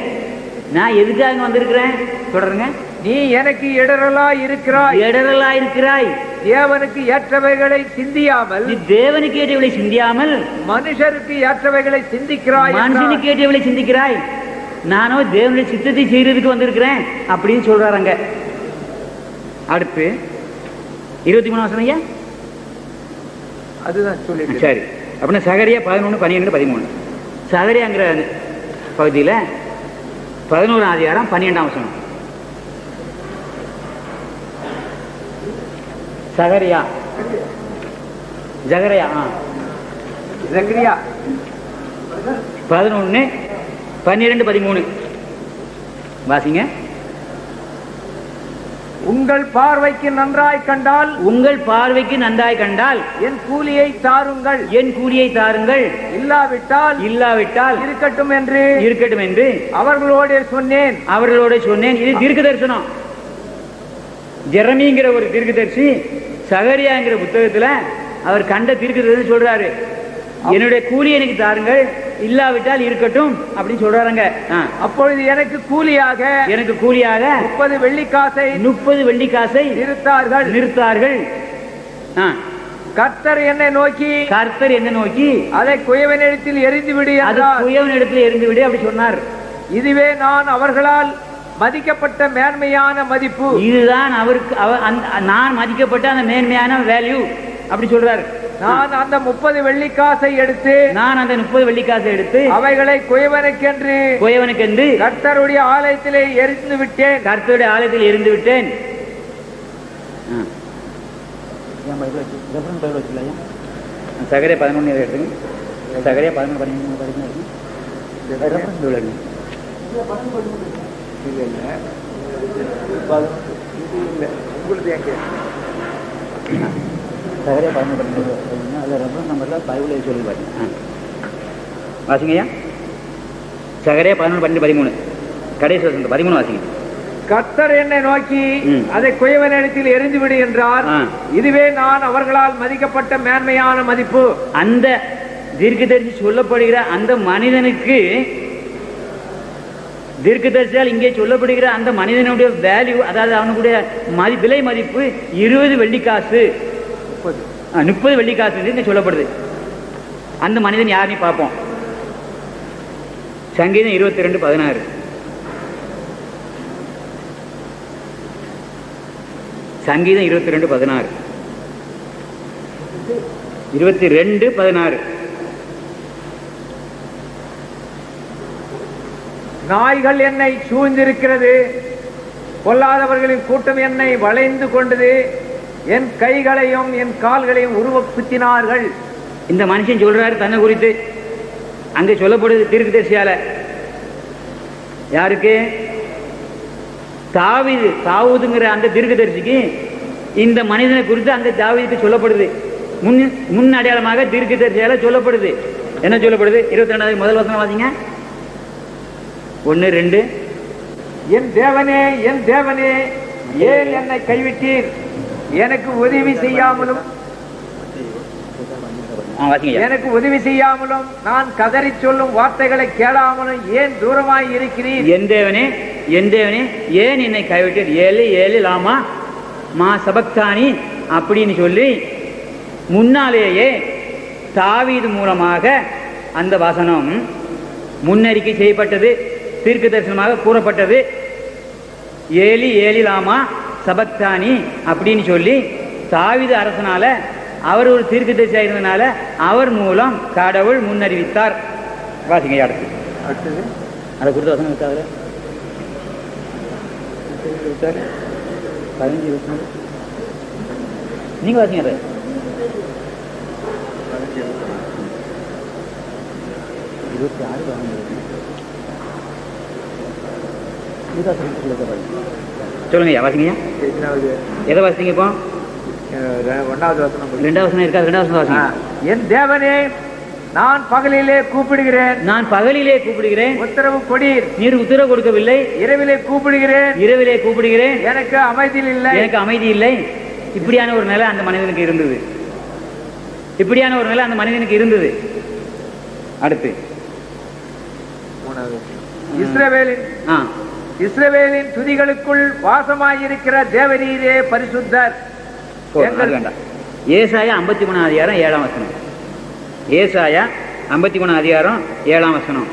நான் எதுக்காக வந்திருக்கிறேன் தொடருங்க. நீ எனக்கு இடரலாய் இருக்கிறாய், தேவனுக்கு ஏற்றவைகளை சிந்தியாமல், தேவனுக்கு ஏற்றவைகளை சிந்தியாமல் மனுஷருக்கு ஏற்றவைகளை சிந்திக்கிறாய், மனுஷனுக்கு ஏற்றவைகளை சிந்திக்கிறாய். நானோ தேவனுடைய சித்தத்தை செய்யறதுக்கு வந்திருக்கிறேன் அப்படின்னு சொல்றாங்க. அடுத்து 23 வசனம் ஐயா, அதுதான் சொல்லி. சரி, அப்படின்னா சகரியா 11, 12, 13. சகரியாங்கிற பகுதியில் 11ஆம் அதிகாரம் 12ஆம் வசனம். சகரியா ஜகரியா 11, 12, 13 வாசிங்க. உங்கள் பார்வைக்கு நன்றாய் கண்டால், என் கூலியை தாருங்கள், இல்லாவிட்டால் இருக்கட்டும் என்று அவர்களோட சொன்னேன். இது தீர்க்க தரிசனம். ஜெரமிங்கிற ஒரு தீர்க்கதரிசி சகரியாங்கிற புத்தகத்துல அவர் கண்ட தீர்க்கதரிசி சொல்றாரு, என்னுடைய கூலி எனக்கு தாருங்கள், இல்லாவிட்டால் இருக்கட்டும் அப்படின்னு சொல்றாங்க. அப்பொழுது எனக்கு கூலியாக 30 வெள்ளிக்காசை நிறுத்தார்கள். கர்த்தர் என்னை நோக்கி அதை குயவனிடத்தில் எறிந்துவிடு அப்படி சொன்னார். இதுவே நான் அவர்களால் மதிக்கப்பட்ட மேன்மையான மதிப்பு, இதுதான் அவருக்கு நான் மதிக்கப்பட்ட அந்த மேன்மையான வேல்யூ அப்படி சொல்றாரு. நான் அந்த 30 வெள்ளிக்காசை எடுத்து அவைகளை குயவனுக்கென்று கர்த்தருடைய ஆலயத்திலே எரிந்து விட்டேன். சகரியா 11 எடுத்துங்க. சகரியா 11, 12 சகரியா 11, 12 அதில் ரெஃபரன்ஸ் நம்பரில் பைபிளை சொல்லி பாருங்க. வாசிங்கய்யா. சகரியா 11, 12, 13 கடைசி வசனம் 13 வாசிங்க. கர்த்தர் என்னை நோக்கி அதை குயவனிடத்தில் எரிந்துவிடு என்றார். இதுவே நான் அவர்களால் மதிக்கப்பட்ட மேன்மையான மதிப்பு. அந்த தீர்க்கதரிசி சொல்லப்படுகிற அந்த மனிதனுக்கு, தீர்க்கதரிசியால் இங்கே சொல்லப்படுகிற அந்த மனிதனுடைய வேல்யூ, அதாவது அவனுடைய விலை மதிப்பு 20 வெள்ளிக்காசு, 30 வெள்ளிக்காசு இங்க சொல்லப்படுது. அந்த மனிதன் யாருன்னு பார்ப்போம். சங்கீதம் 22, 16. சங்கீதம் 22, 16. 22, 16. நாய்கள் என்னை சூழ்ந்திருக்கிறது, பொல்லாதவர்களின் கூட்டம் என்னை வளைந்து கொண்டது, என் கைகளையும் என் கால்களையும் உருவக்குத்தினார்கள். இந்த மனுஷன் சொல்றாரு தன்னை குறித்து. அங்கே சொல்லப்படுது தீர்க்கதரிசியால. யாருக்கு? தாவூதுங்கிற அந்த தீர்க்கதரிசிக்கு இந்த மனிதனை குறித்து அந்த தாவீதுக்கு சொல்லப்படுது. முன் அடையாளமாக தீர்க்கதரிசியால சொல்லப்படுது. என்ன சொல்லப்படுது? 22வது முதல் வசனம் வாசிங்க. 1, 2. என் தேவனே, என் தேவனே, ஏன் என்னை கைவிட்டீர்? எனக்கு உதவி செய்யாமலும் நான் கதறி சொல்லும் வார்த்தைகளை கேளாமலும் ஏன் தூரமாய் இருக்கிறீர்? என் தேவனே, என் தேவனே, ஏன் என்னை கைவிட்டீர்? 7, 7 லாமா மா சபக்தானி அப்படின்னு சொல்லி முன்னாலேயே தாவீது மூலமாக அந்த வசனம் முன்னறிக்கை செய்யப்பட்டது, தீர்க்க தரிசனமாக கூறப்பட்டது. 7, 7 லாமா சபக்தானி அப்படின்னு சொல்லி தாவீது அரசனால, அவர் ஒரு தீர்க்கதரிசியா இருந்தனால அவர் மூலம் கடவுள் முன்னறிவித்தார். வாசிங்க. அடுத்தது அதை குறித்த வசனம் இருக்காது. 15 26 நீங்க வாசிங்க. 26 சொல்லுங்க வாசிங்கய்யா. எத்தனாவது? எதை வாசிங்க இப்போ? 1வது வசனம். 2வது வசனம் இருக்கா? 2வது வசனம் வாசிங்க. என் தேவனே, நான் பகலிலே கூப்பிடுகிறேன், நான் பகலிலே கூப்பிடுகிறேன், உத்தரவு கொடீர். நீர் உத்தரவு கொடுக்கவில்லை. இரவிலே கூப்பிடுகிறேன், இரவிலே கூப்பிடுகிறேன், எனக்கு அமைதி இல்லை. எனக்கு அமைதி இல்லை. இப்படியான ஒரு நிலை அந்த மனிதனுக்கு இருந்தது. இப்படியான ஒரு நிலை அந்த மனிதனுக்கு இருந்தது. அடுத்து 3வது. இஸ்ரவேலின் துதிகளுக்குள் வாசமாயிருக்கிற தேவரீரே பரிசுத்தர். ஏசாயா 53 அதிகாரம் 7ஆம் வசனம். ஏசாயா 53 அதிகாரம் 7ஆம் வசனம்.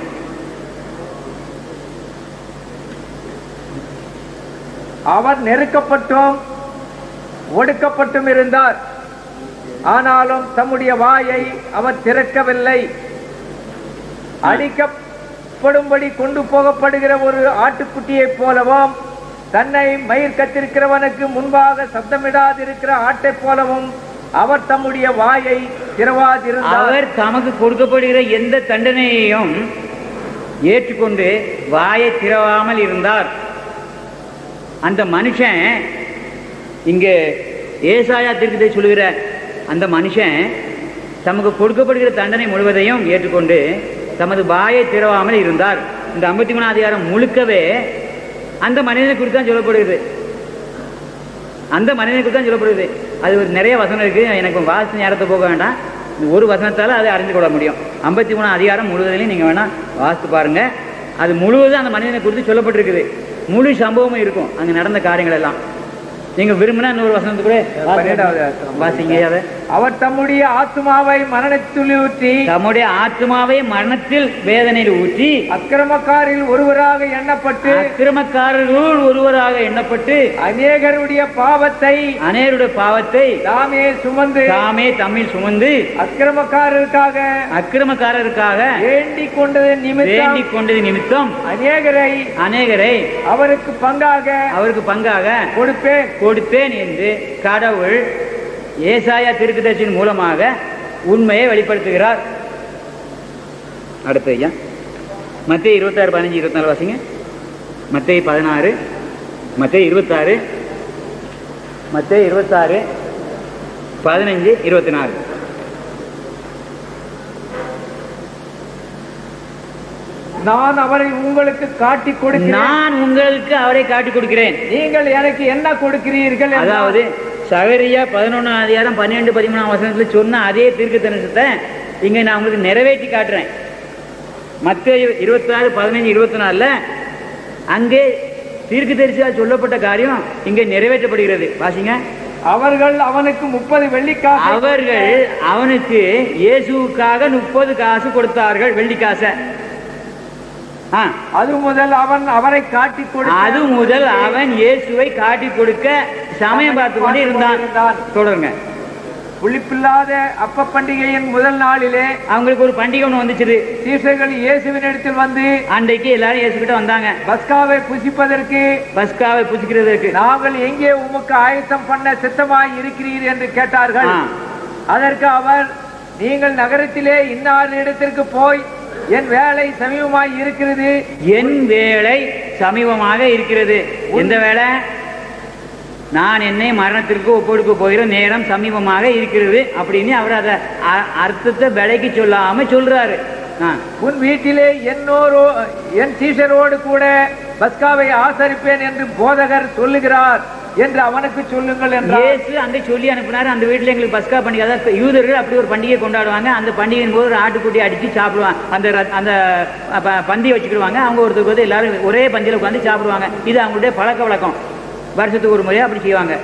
அவர் நெருக்கப்பட்டும் ஒடுக்கப்பட்டும் இருந்தார், ஆனாலும் தம்முடைய வாயை அவர் திறக்கவில்லை. அடிக்கப்படும்படி கொண்டு போகப்படுகிற ஒரு ஆட்டுக்குட்டியைப் போலவும், தன்னை மயிர் கத்திருக்கிறவனுக்கு முன்பாக சப்தமிடாதிருக்கிற ஆட்டை போலவும் அவர் தம்முடைய வாயை திறவாதிருந்தார். அவர் தமக்கு கொடுக்கப்படுகிற எந்த தண்டனையையும் ஏற்றுக்கொண்டு வாயை திறவாமல் இருந்தார். அந்த மனுஷன் இங்கே ஏசாயா தீர்க்கதரிசி சொல்லுகிற அந்த மனுஷன் தமக்கு கொடுக்கப்படுகிற தண்டனை முழுவதையும் ஏற்றுக்கொண்டு தமது வாயை திறவாமல் இருந்தார். இந்த 53 அதிகாரம் முழுக்கவே அந்த மனிதனை குறித்து தான் சொல்லப்படுகிறது. அந்த மனிதனை குறித்து தான் சொல்லப்படுகிறது. அது ஒரு நிறைய வசனம் இருக்கு. எனக்கு வாசி நேரத்தை போக வேண்டாம். ஒரு வசனத்தால் அதை அறிந்து கொள்ள முடியும். 53 அதிகாரம் முழுவதிலையும் நீங்கள் வேணா வாசித்து பாருங்க. அது முழுவதும் அந்த மனிதனை குறித்து சொல்லப்பட்டிருக்குது. முழு சம்பவமும் இருக்கும் அங்கே நடந்த காரியங்கள் எல்லாம். நீங்க விரும்பினா இன்னொரு வசனத்து கூட 12வது வாசிங்க. அதை அவர் தம்முடைய ஆத்மாவை மரணத்தில் ஊற்றி, தம்முடைய ஆத்மாவை மரணத்தில் வேதனையில் ஊற்றி, அக்கிரமக்காரில் ஒருவராக எண்ணப்பட்டு, அக்கிரமக்காரர்கள் ஒருவராக எண்ணப்பட்டு, அநேகருடைய பாவத்தை தாமே சுமந்து, தாமே தம்மில் சுமந்து, அக்கிரமக்காரருக்காக வேண்டிக் கொண்டது நிமித்தம் அநேகரை அவருக்கு பங்காக கொடுப்பேன் என்று கடவுள் ஏசாயா தீர்க்கதரிசியின் மூலமாக உண்மையை வெளிப்படுத்துகிறார். அடுத்து ஐயா மத்தேயு 26, 15, 24 வாசிங்க. மத்தேயு 16, மத்தேயு 26, மத்தேயு 26, 15, 24. நான் அவரை உங்களுக்கு காட்டி கொடுக்கிறேன். நான் உங்களுக்கு அவரை காட்டி கொடுக்கிறேன். நீங்கள் எனக்கு என்ன கொடுக்கிறீர்கள்? அதாவது சகரியா 11 அதிகாரம் 12, 13 வசனத்துல சொன்ன அதே தீர்க்கதரிசனத்தை இங்க நான் உங்களுக்கு நிறைவேற்றி காட்டுறேன். மத்தேயு 26, 15, 24 அங்கே தீர்க்கதரிசியால் சொல்லப்பட்ட காரியம் இங்கே நிறைவேற்றப்படுகிறது. வாசிங்க. அவர்கள் அவனுக்கு 30 வெள்ளிக்காசு, அவர்கள் அவனுக்கு இயேசுவுக்காக 30 காசு கொடுத்தார்கள், வெள்ளிக்காசை. அது முதல் அவன் அவரை காட்டி கொடுக்க, அது முதல் அவன் இயேசுவை காட்டி கொடுக்க சமயம் பார்த்து கொண்டு இருந்தான். தொடருங்க. புளிப்பில்லாத அப்ப பண்டிகையின் முதல் நாளிலே அவங்களுக்கு ஒரு பண்டிகை ஒன்று வந்துச்சு. சீஷர்கள் இயேசுவின் இடத்தில் வந்து, அன்றைக்கு எல்லாரும் இயேசு கிட்ட வந்தாங்க. பஸ்காவை புசிக்கிறதற்கு நாங்கள் எங்கே உமக்கு ஆயத்தம் பண்ண சித்தமாய் இருக்கிறீர் என்று கேட்டார்கள். அதற்கு அவர், நீங்கள் நகரத்திலே இன்னார் இடத்திற்கு போய், என் வேலை சமீபமாய் இருக்கிறது. என் வேலை சமீபமாக இருக்கிறது. எந்த வேலை? நான் என்னை மரணத்திற்கு ஒப்புடுக்க போகிற நேரம் சமீபமாக இருக்கிறது அப்படின்னு அவர் அதை அர்த்தத்தை விலைக்கு சொல்லாம சொல்றாரு. உன் வீட்டிலே என் சீஷரோடு கூட பஸ்காவை ஆசரிப்பேன் என்று போதகர் சொல்லுகிறார் என்று அவனுக்கு சொல்லுங்கள் என்றார். இயேசு அங்கே சொல்லி அனுப்பினார். அந்த வீட்டில் எங்களுக்கு பஸ்கா பண்டிகை, அதாவது யூதர்கள் அப்படி ஒரு பண்டிகை கொண்டாடுவாங்க. அந்த பண்டிகையின் போது ஒரு ஆட்டுக்குட்டி அடித்து சாப்பிடுவாங்க. அந்த பந்தியை வச்சுக்கிடுவாங்க. அவங்க ஒருத்தருக்கு வந்து எல்லாரும் ஒரே பந்தியில் உட்காந்து சாப்பிடுவாங்க. இது அவங்களுடைய பழக்க வழக்கம். வருஷத்துக்கு ஒரு முறையாக அப்படி செய்வாங்க.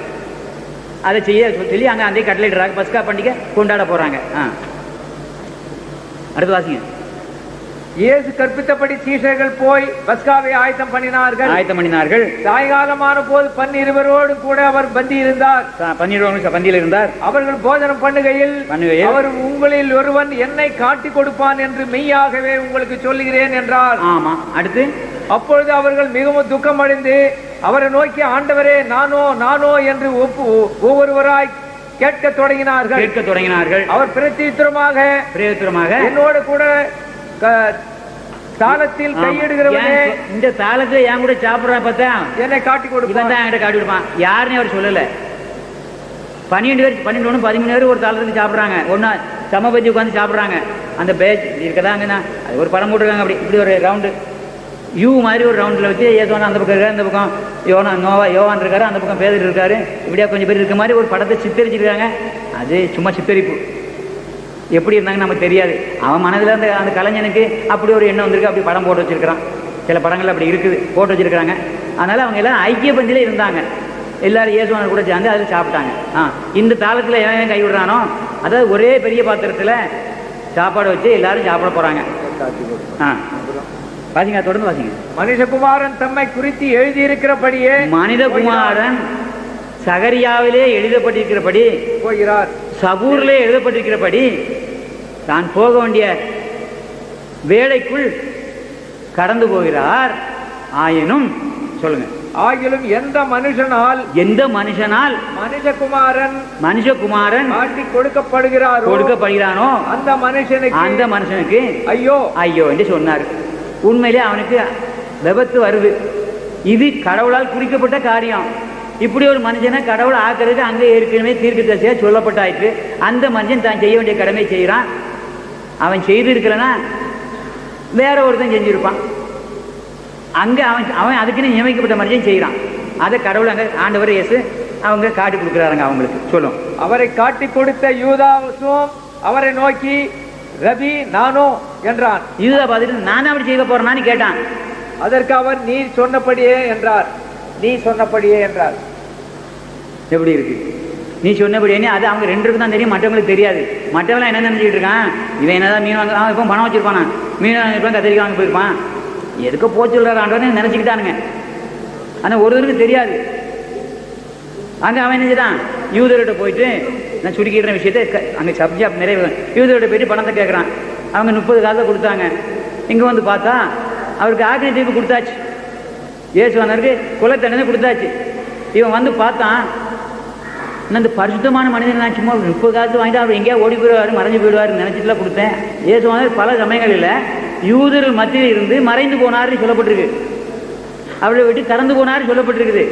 அதை செய்ய சொல்லி அங்கே அந்த கட்டளையிடுறாங்க. பஸ்கா பண்டிகை கொண்டாட போறாங்க. அடுத்து வாசிங்க. இயேசு கற்பித்தபடி சீஷர்கள் போய் பஸ்காவை ஆயத்தம் பண்ணினார்கள். சாயங்காலமான போது 12 கூட அவர் பந்தியில் இருந்தார். அவர்கள் போஜனம் பண்ணுகையில் அவர், உங்களில் ஒருவன் என்னை காட்டி கொடுப்பான் என்று மெய்யாகவே உங்களுக்கு சொல்லுகிறேன் என்றார். ஆமா. அடுத்து, அப்பொழுது அவர்கள் மிகவும் துக்கம் அடைந்து அவரை நோக்கி, ஆண்டவரே, நானோ என்று ஒவ்வொருவராய் கேட்க தொடங்கினார்கள். அவர் பிரத்யுத்தரமாக, என்னோடு கூட தாளத்தில் கையிடுகிறவனே, இந்த தாளத்துல என் கூட சாப்பிடுறான் பார்த்தா என்னை காட்டி இவன் கொடுப்பான். தான் என்கிட்ட காட்டி கொடுப்பான். யாருன்னு அவர் சொல்லல. 12 பேர் 12 13 பேர் ஒரு தாளத்துக்கு சாப்பிடுறாங்க. ஒன்னா சமபதி உட்காந்து சாப்பிடுறாங்க. அந்த பேட்ச் இருக்கதாங்கண்ணா அது ஒரு படம் போட்டுருக்காங்க. அப்படி இப்படி ஒரு ரவுண்டு யூ மாதிரி ஒரு ரவுண்டில் வச்சு ஏசுவான அந்த பக்கம் இருக்காரு, அந்த பக்கம் யோவான் இருக்காரு, அந்த பக்கம் பேதர் இருக்காரு, இப்படியா கொஞ்சம் பேர் இருக்க மாதிரி ஒரு படத்தை சித்தரிச்சிருக்காங்க. அது சும்மா சித்தரிப்பு. எப்படி இருந்தாங்க நமக்கு தெரியாது. அவன் மனதில் அந்த கலைஞனுக்கு அப்படி ஒரு எண்ணம் வந்திருக்கு. அப்படி படம் போட்டு வச்சிருக்கிறான். சில படங்கள் அப்படி இருக்குது, போட்டு வச்சிருக்கிறாங்க. அதனால அவங்க எல்லாம் ஐக்கிய பந்தியில இருந்தாங்க. எல்லாரும் இயேசுவான கூட சேர்ந்து அதில் சாப்பிட்டாங்க. இந்த தாளத்தில் எவன் கை விடுறானோ, அதாவது ஒரே பெரிய பாத்திரத்தில் சாப்பாடு வச்சு எல்லாரும் சாப்பிட போறாங்க. வாசிங்க, தொடர்ந்து வாசிங்க. மனுஷகுமாரன் தம்மை குறித்து எழுதியிருக்கிறபடியே, மனிதகுமாரன் சகரியாவிலே எழுதப்பட்டிருக்கிறபடி போகிறார். சபூரிலே எழுதப்பட்டிருக்கிறபடி தான் போக வேண்டிய வேலைக்குள் கடந்து போகிறார். ஆயினும் சொல்லுங்க. ஆகிலும் எந்த மனுஷனால் மனுஷகுமாரன் காட்டி கொடுக்கப்படுகிறானோ அந்த மனுஷனுக்கு ஐயோ ஐயோ என்று சொன்னார். உண்மையிலே அவனுக்கு விபத்து வருது. இது கடவுளால் குறிக்கப்பட்ட காரியம். இப்படி ஒரு மனுஷனை கடவுள் ஆக்கிறதுக்கு அங்கே ஏற்கனவே தீர்க்கதரிசியா சொல்லப்பட்டாயிற்று. அந்த மனுஷன் தான் செய்ய வேண்டிய கடமை செய்கிறான். அவன் செய்து இருக்கலன்னா வேற ஒருத்தன் செஞ்சிருப்பான். அங்கே அவன் அதுக்குன்னு நியமிக்கப்பட்ட மனுஷன் செய்கிறான். அதை கடவுள் அங்கே ஆண்டவர் இயேசு அவங்க காட்டி கொடுக்குறாருங்க. அவங்களுக்கு சொல்லும். அவரை காட்டி கொடுத்த யூதாசும் அவரை நோக்கி, ரபி நானோ என்றான். யூதா பார்த்துட்டு நான் அப்படி செய்ய போறேன்னு கேட்டான். அதற்கு அவர் நீ சொன்னபடியே என்றார். எப்படி இருக்கு? நீ சொன்னபடியே அது அவங்க 2 பேருக்கும் தான் தெரியும், மற்றவங்களுக்கு தெரியாது. மற்றவங்களாம் என்ன நினைச்சிட்டு இருக்கான், இவன் என்னதான் மீன் வாங்க, அவன் இப்போ பணம் வச்சிருப்பானா, மீன் வாங்கிருப்பான், கத்திரிக்காய் வாங்க போயிருப்பான், எதுக்கு போச்சு சொல்றாரு ஆண்டவன்னு நினைச்சுக்கிட்டானுங்க. ஆனால் ஒருவருக்கு தெரியாது. அங்கே அவன் நினைச்சுட்டான், யூதர்கிட்ட போயிட்டு நான் சுருக்கிடுற விஷயத்தை அங்கே சப்ஜா நிறைய யூதர்கிட்ட போயிட்டு பணத்தை கேட்குறான். அவங்க 30 காசை கொடுத்தாங்க. இங்கே வந்து பார்த்தா அவருக்கு ஆக்கினை தீர்ப்பு கொடுத்தாச்சு. இயேசுவானவருக்கு கொலை தண்டனை கொடுத்தாச்சு. இவன் வந்து பார்த்தான், இந்த பரிசுத்தமான மனிதன் நான் சும்மா 30 காசு வாங்கிட்டு அவர் எங்கேயா ஓடி போயிடுவார், மறைஞ்சு போயிடுவார் நினைச்சிட்டுலாம் கொடுத்தேன். இயேசுவானவர் பல சமயங்களில் யூதர்கள் மத்தியில் இருந்து மறைந்து போனார்னு சொல்லப்பட்டிருக்கு. அவளை விட்டு கடந்து போனார் சொல்லப்பட்டிருக்குது.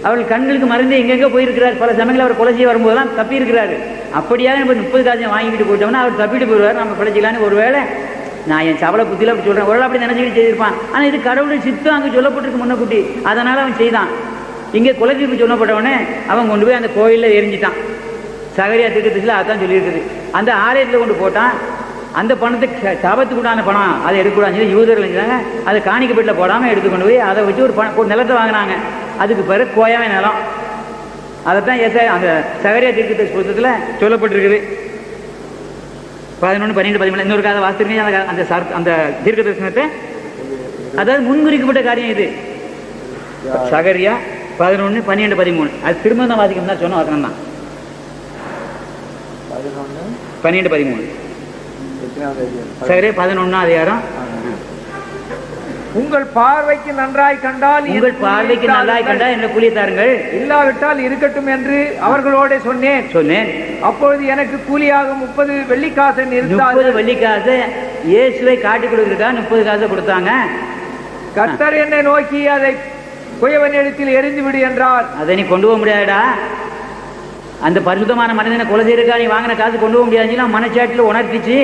அவர்கள் கண்களுக்கு மறைந்து எங்கெங்கே போயிருக்கிறார். பல சமயங்களில் அவர் கொலை செய்ய வரும்போதெல்லாம் தப்பி இருக்கிறாரு. அப்படியாக இப்போ 30 காசை வாங்கிட்டு போயிட்டோம்னா அவர் தப்பிட்டு போயிடுவார், நம்ம பிழைச்சிக்கலான்னு ஒருவேளை நான் என் சவலை புத்தியில் அப்படி சொல்கிறேன். ஒருவேளை அப்படி நினைச்சிக்கிட்டு செய்திருப்பான். ஆனால் இது கடவுளுடைய சித்தம் அங்கே சொல்லப்பட்டிருக்கு முன்னக்கூட்டி. அதனால் அவன் செய்தான். இங்கே கொலை தீர்ப்பு சொல்லப்பட்டவனே அவன் கொண்டு போய் அந்த கோயிலில் எரிஞ்சிட்டான். சகரியா தீர்க்கதரிசியில் அதான் சொல்லியிருக்குது. அந்த ஆலயத்தில் கொண்டு போட்டான். அந்த பணத்தை சாபத்துக்கு உண்டான பணம் அதை எடுக்கக்கூடாது யூதர்கள் செஞ்சாங்க. அதை காணிக்கப்பட்டில் போடாமல் எடுத்து கொண்டு போய் அதை வச்சு ஒரு நிலத்தை வாங்கினாங்க. அதுக்கு பிறகு கோயாமை நிலம். அதைத்தான் அந்த சகரியா தீர்க்கதரிசி புத்தகத்தில் சொல்லப்பட்டிருக்குது. 11, 12, 13 இன்னொரு காதை வாசிச்சிருக்கீங்க. அந்த தீர்க்க தரிசனத்தை அதாவது முன்குறிக்கப்பட்ட காரியம் இது. சகரியா 11, 12, 13 அது திரும்ப தான் வாசிக்கணும் தான் சொன்ன வசனம் தான். 12, 13 சகரியா 11ஆம் அதிகாரம். உங்கள் பார்வைக்கு நன்றாய் கண்டால் என்ற கூலியை தாருங்கள், இல்லாவிட்டால் இருக்கட்டும் என்று அவர்களோட சொன்னேன். அப்பொழுது எனக்கு கூலியாக 30 வெள்ளிக்காசை 30 வெள்ளிக்காசை இயேசுவை காட்டி கொடுக்கிறதுக்கா 30 காசை கொடுத்தாங்க. கர்த்தர் என்னை நோக்கி அதை குயவனிடத்தில் எரிந்து விடு என்றார். அதை நீ கொண்டு போக முடியாதா? அந்த பரிசுத்தமான மனிதனை கொலை செய்யறதுக்கா நீ வாங்கின காசு கொண்டு போக முடியாதுன்னு மனச்சாட்டில் உணர்த்திச்சு.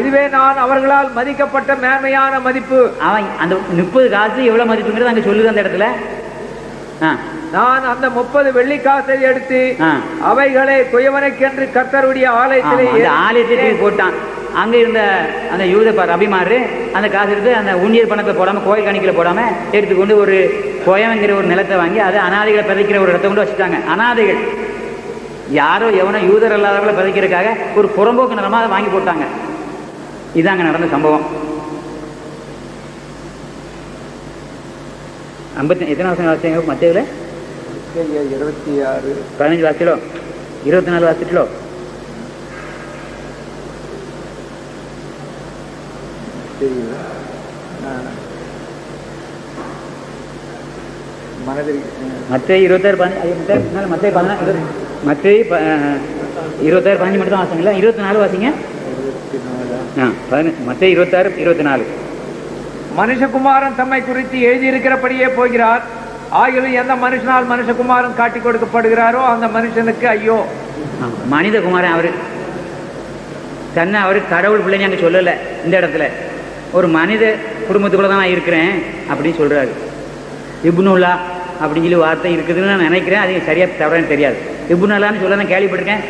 இதுவே நான் அவர்களால் மதிக்கப்பட்ட மேன்மையான மதிப்பு. அவன் அந்த 30 காசு எவ்வளவு மதிப்புங்கிறது அங்க சொல்லுது அந்த இடத்துல. நான் அந்த 30 வெள்ளிக்காசை எடுத்து அவைகளை குயவனுக்கென்று கர்த்தருடைய ஆலயத்திலே போட்டான். அங்க இருந்த அந்த யூத ரபிமாரு அந்த காசு எடுத்து அந்த ஊழியர் பணத்தை போடாம கோயில் கணிக்கையில் போடாம எடுத்துக்கொண்டு ஒரு கோயவங்கிற ஒரு நிலத்தை வாங்கி அதை அனாதைகளை பதிக்கிற ஒரு இடத்த கொண்டு வச்சுட்டாங்க. அனாதைகள் யாரோ எவனோ யூதர் இல்லாதவர்களை பதிக்கிறதுக்காக ஒரு புறம்போக்கு நிலமா அதை வாங்கி போட்டாங்க. இதாங்க நடந்த சம்பவம். 50 எத்தனை வருஷம் வாசிங்க மத்தியில் 26 15 வாசிலோ 24 வாசிட்டோ மத்திய 26 மத்திய 26 15 மட்டும் தான் வாசிங்களா? 24 வாசிங்க. மத்தேயு 26:24. மனுஷகுமாரன் தம்மை குறித்து எழுதியிருக்கிறபடியே போகிறார். ஆகிலும் எந்த மனுஷனால் மனுஷகுமாரன் காட்டிக் கொடுக்கப்படுகிறாரோ அந்த மனுஷனுக்கு ஐயோ. மனித குமாரன் அவரு தன்னை அவரு கடவுள் பிள்ளைங்க அங்கே சொல்லலை. இந்த இடத்துல ஒரு மனித குடும்பத்துக்குள்ள தான் நான் இருக்கிறேன் அப்படின்னு சொல்றாரு. இப்னுல்லா அப்படின்னு சொல்லி வார்த்தை இருக்குதுன்னு நான் நினைக்கிறேன். அது சரியாக தவறான்னு தெரியாது. இப்னுல்லான்னு சொல்ல நான் கேள்விப்பட்டிருக்கேன்.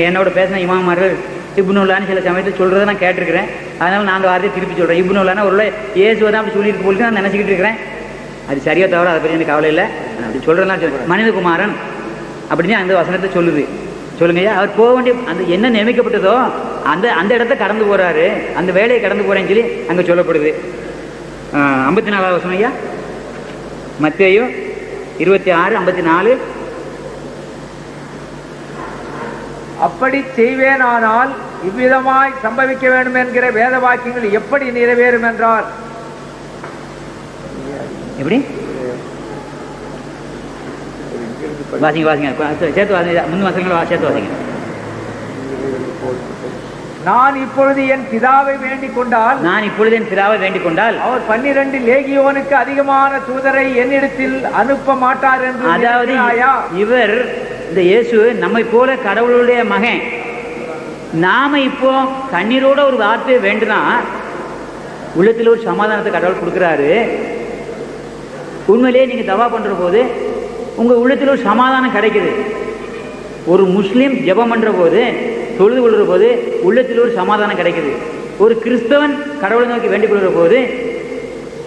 என்னோட பேசின இமாமார்கள் இப்னுல்லான்னு சில சமயத்தில் சொல்கிறத நான் கேட்டிருக்கிறேன். அதனால் நான் அந்த வார்த்தையை திருப்பி சொல்கிறேன். இப்னுல்லான்னா ஒரு இயேசுவை தான் அப்படி சொல்லியிருக்கு போலிட்டு நான் நினச்சிக்கிட்டு இருக்கிறேன். அது சரியாக தவிர அதை பற்றி எனக்கு கவலை இல்லை. அப்படி சொல்கிறதெல்லாம் மனிதகுமாரன் அப்படின்னு அந்த வசனத்தை சொல்லுது. சொல்லுங்கய்யா. அவர் போக வேண்டிய அந்த என்ன நியமிக்கப்பட்டதோ அந்த இடத்த கடந்து போகிறாரு. அந்த வேலையை கடந்து போகிறேன்னு சொல்லி அங்கே சொல்லப்படுது. 54வது வசனம் ஐயா. மத்தேயு 26:54. அப்படி செய்வேனானால் இவ்விதமாய் சம்பவிக்க வேண்டும் என்கிற வேத வாக்கியங்கள் எப்படி நிறைவேறும் என்றார். எப்படி வாசிங்க சேர்த்து வாசிங்க. முன் வசனங்கள் சேர்த்து வாசிங்க. நான் இப்பொழுது என் பிதாவை வேண்டிக் கொண்டால் அவர் 12 லேகியோனுக்கு அதிகமான தூதரை என்னிடத்தில் அனுப்ப மாட்டார் என்று. அதாவது இவர் இந்த இயேசு நம்மை போல கடவுளுடைய மகன். நாம இப்போ கண்ணீரோட ஒரு வார்த்தையை வேண்டுனா உள்ளத்தில் ஒரு சமாதானத்தை கடவுள் கொடுக்குறாரு. உண்மையிலேயே நீங்க தவா பண்ற போது உங்க உள்ளத்தில் ஒரு சமாதானம் கிடைக்குது. ஒரு முஸ்லீம் ஜெபம் பண்ற போது, தொழுது கொள்கிற போது உள்ளத்தில் ஒரு சமாதானம் கிடைக்குது. ஒரு கிறிஸ்தவன் கடவுளை நோக்கி வேண்டிக் கொள்கிற போது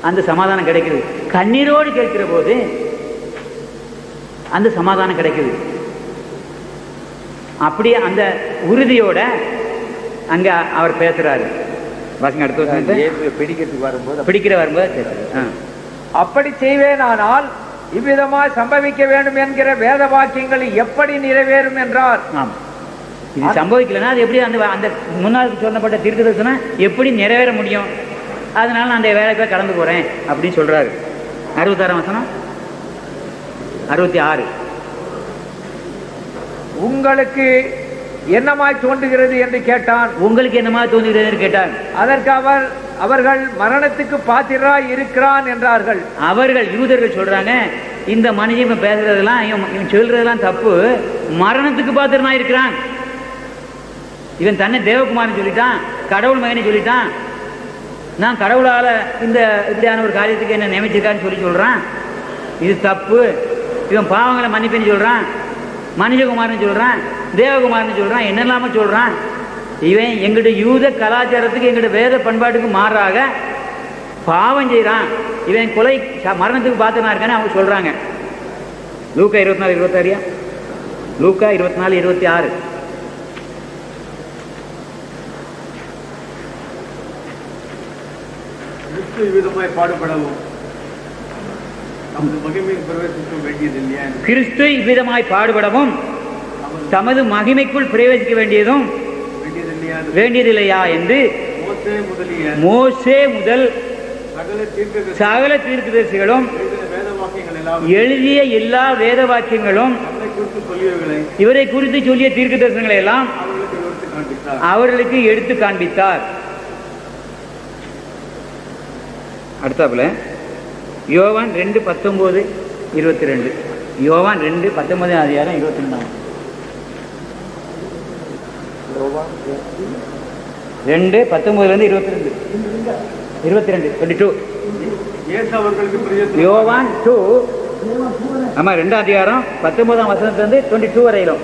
அந்த சமாதானம் கிடைக்குது. கண்ணீரோடு கேட்கிற போது அந்த சமாதானம் கிடைக்குது. அப்படியே அந்த உறுதியோட அங்க அவர் பேசுறாரு. வாசிங்க அடுத்த வருஷம் பிடிக்கிற வரும்போது அப்படி செய்வேனானால் இவ்விதமாய் சம்பவிக்க வேண்டும் என்கிற வேத வாக்கியங்கள் எப்படி நிறைவேறும் என்றார். இது சம்பவிக்கலன்னா அது எப்படி அந்த முன்னாள் சொல்லப்பட்ட தீர்க்கதரிசனம் எப்படி நிறைவேற முடியும்? அதனால நான் அந்த வேலைக்குள்ள கடந்து போறேன் அப்படின்னு சொல்றாரு. 66 வசனம் 66. உங்களுக்கு என்னமாய் தோன்றுகிறது என்று கேட்டான். உங்களுக்கு என்னமாய் தோன்றுகிறது என்று கேட்டான். அதற்கு அவர்கள் மரணத்துக்கு பாத்திரராய் இருக்கிறான் என்றார்கள். அவர்கள் யூதர்கள் சொல்றாங்க, இந்த மனுஷன் பேசுறதெல்லாம் இவன் சொல்றதெல்லாம் தப்பு, மரணத்துக்கு பாத்திரனா இருக்கிறான். இவன் தன்னை தேவகுமாரன் சொல்லிட்டான், கடவுள் மகனை சொல்லிட்டான், நான் கடவுளால இந்த இப்படியான ஒரு காரியத்துக்கு என்ன நியமிச்சிருக்கான்னு சொல்றான். இது தப்பு. இவன் பாவங்களை மன்னிப்பேன்னு சொல்றான், மனுஷகுமாரன் சொல்றான், தேவகுமாரன் சொல்றான், என்னெல்லாம சொல்றான். இவன் எங்களுடைய யூத கலாச்சாரத்துக்கு எங்களுடைய வேத பண்பாட்டுக்கு மாறாக பாவம் செய்யறான். இவன் கொலை மரணத்துக்கு பாத்திரனா இருக்கான்னு அவங்க சொல்றாங்க. லூக்கா 24:26. லூக்கா 24:26. கிறிஸ்து இவ்விதமாய் பாடுபடவும் தமது மகிமைக்குள் பிரவேசிக்க வேண்டியதும் வேண்டியதில்லையா என்று மோசே முதல் சகல தீர்க்கதரிசிகளும் எழுதிய எல்லா வேத வாக்கியங்களும் இவரை குறித்து சொல்லிய தீர்க்க தரிசனங்களை எல்லாம் அவர்களுக்கு எடுத்து காண்பித்தார். அடுத்தாப்புல யோவான் 2:19-22. யோவான் 2:19-22. 2:19-22. 22. யோவான் 2 ஆமா 2ஆம் அதிகாரம் 19ஆம் வசனத்திலிருந்து 22 வரையிலும்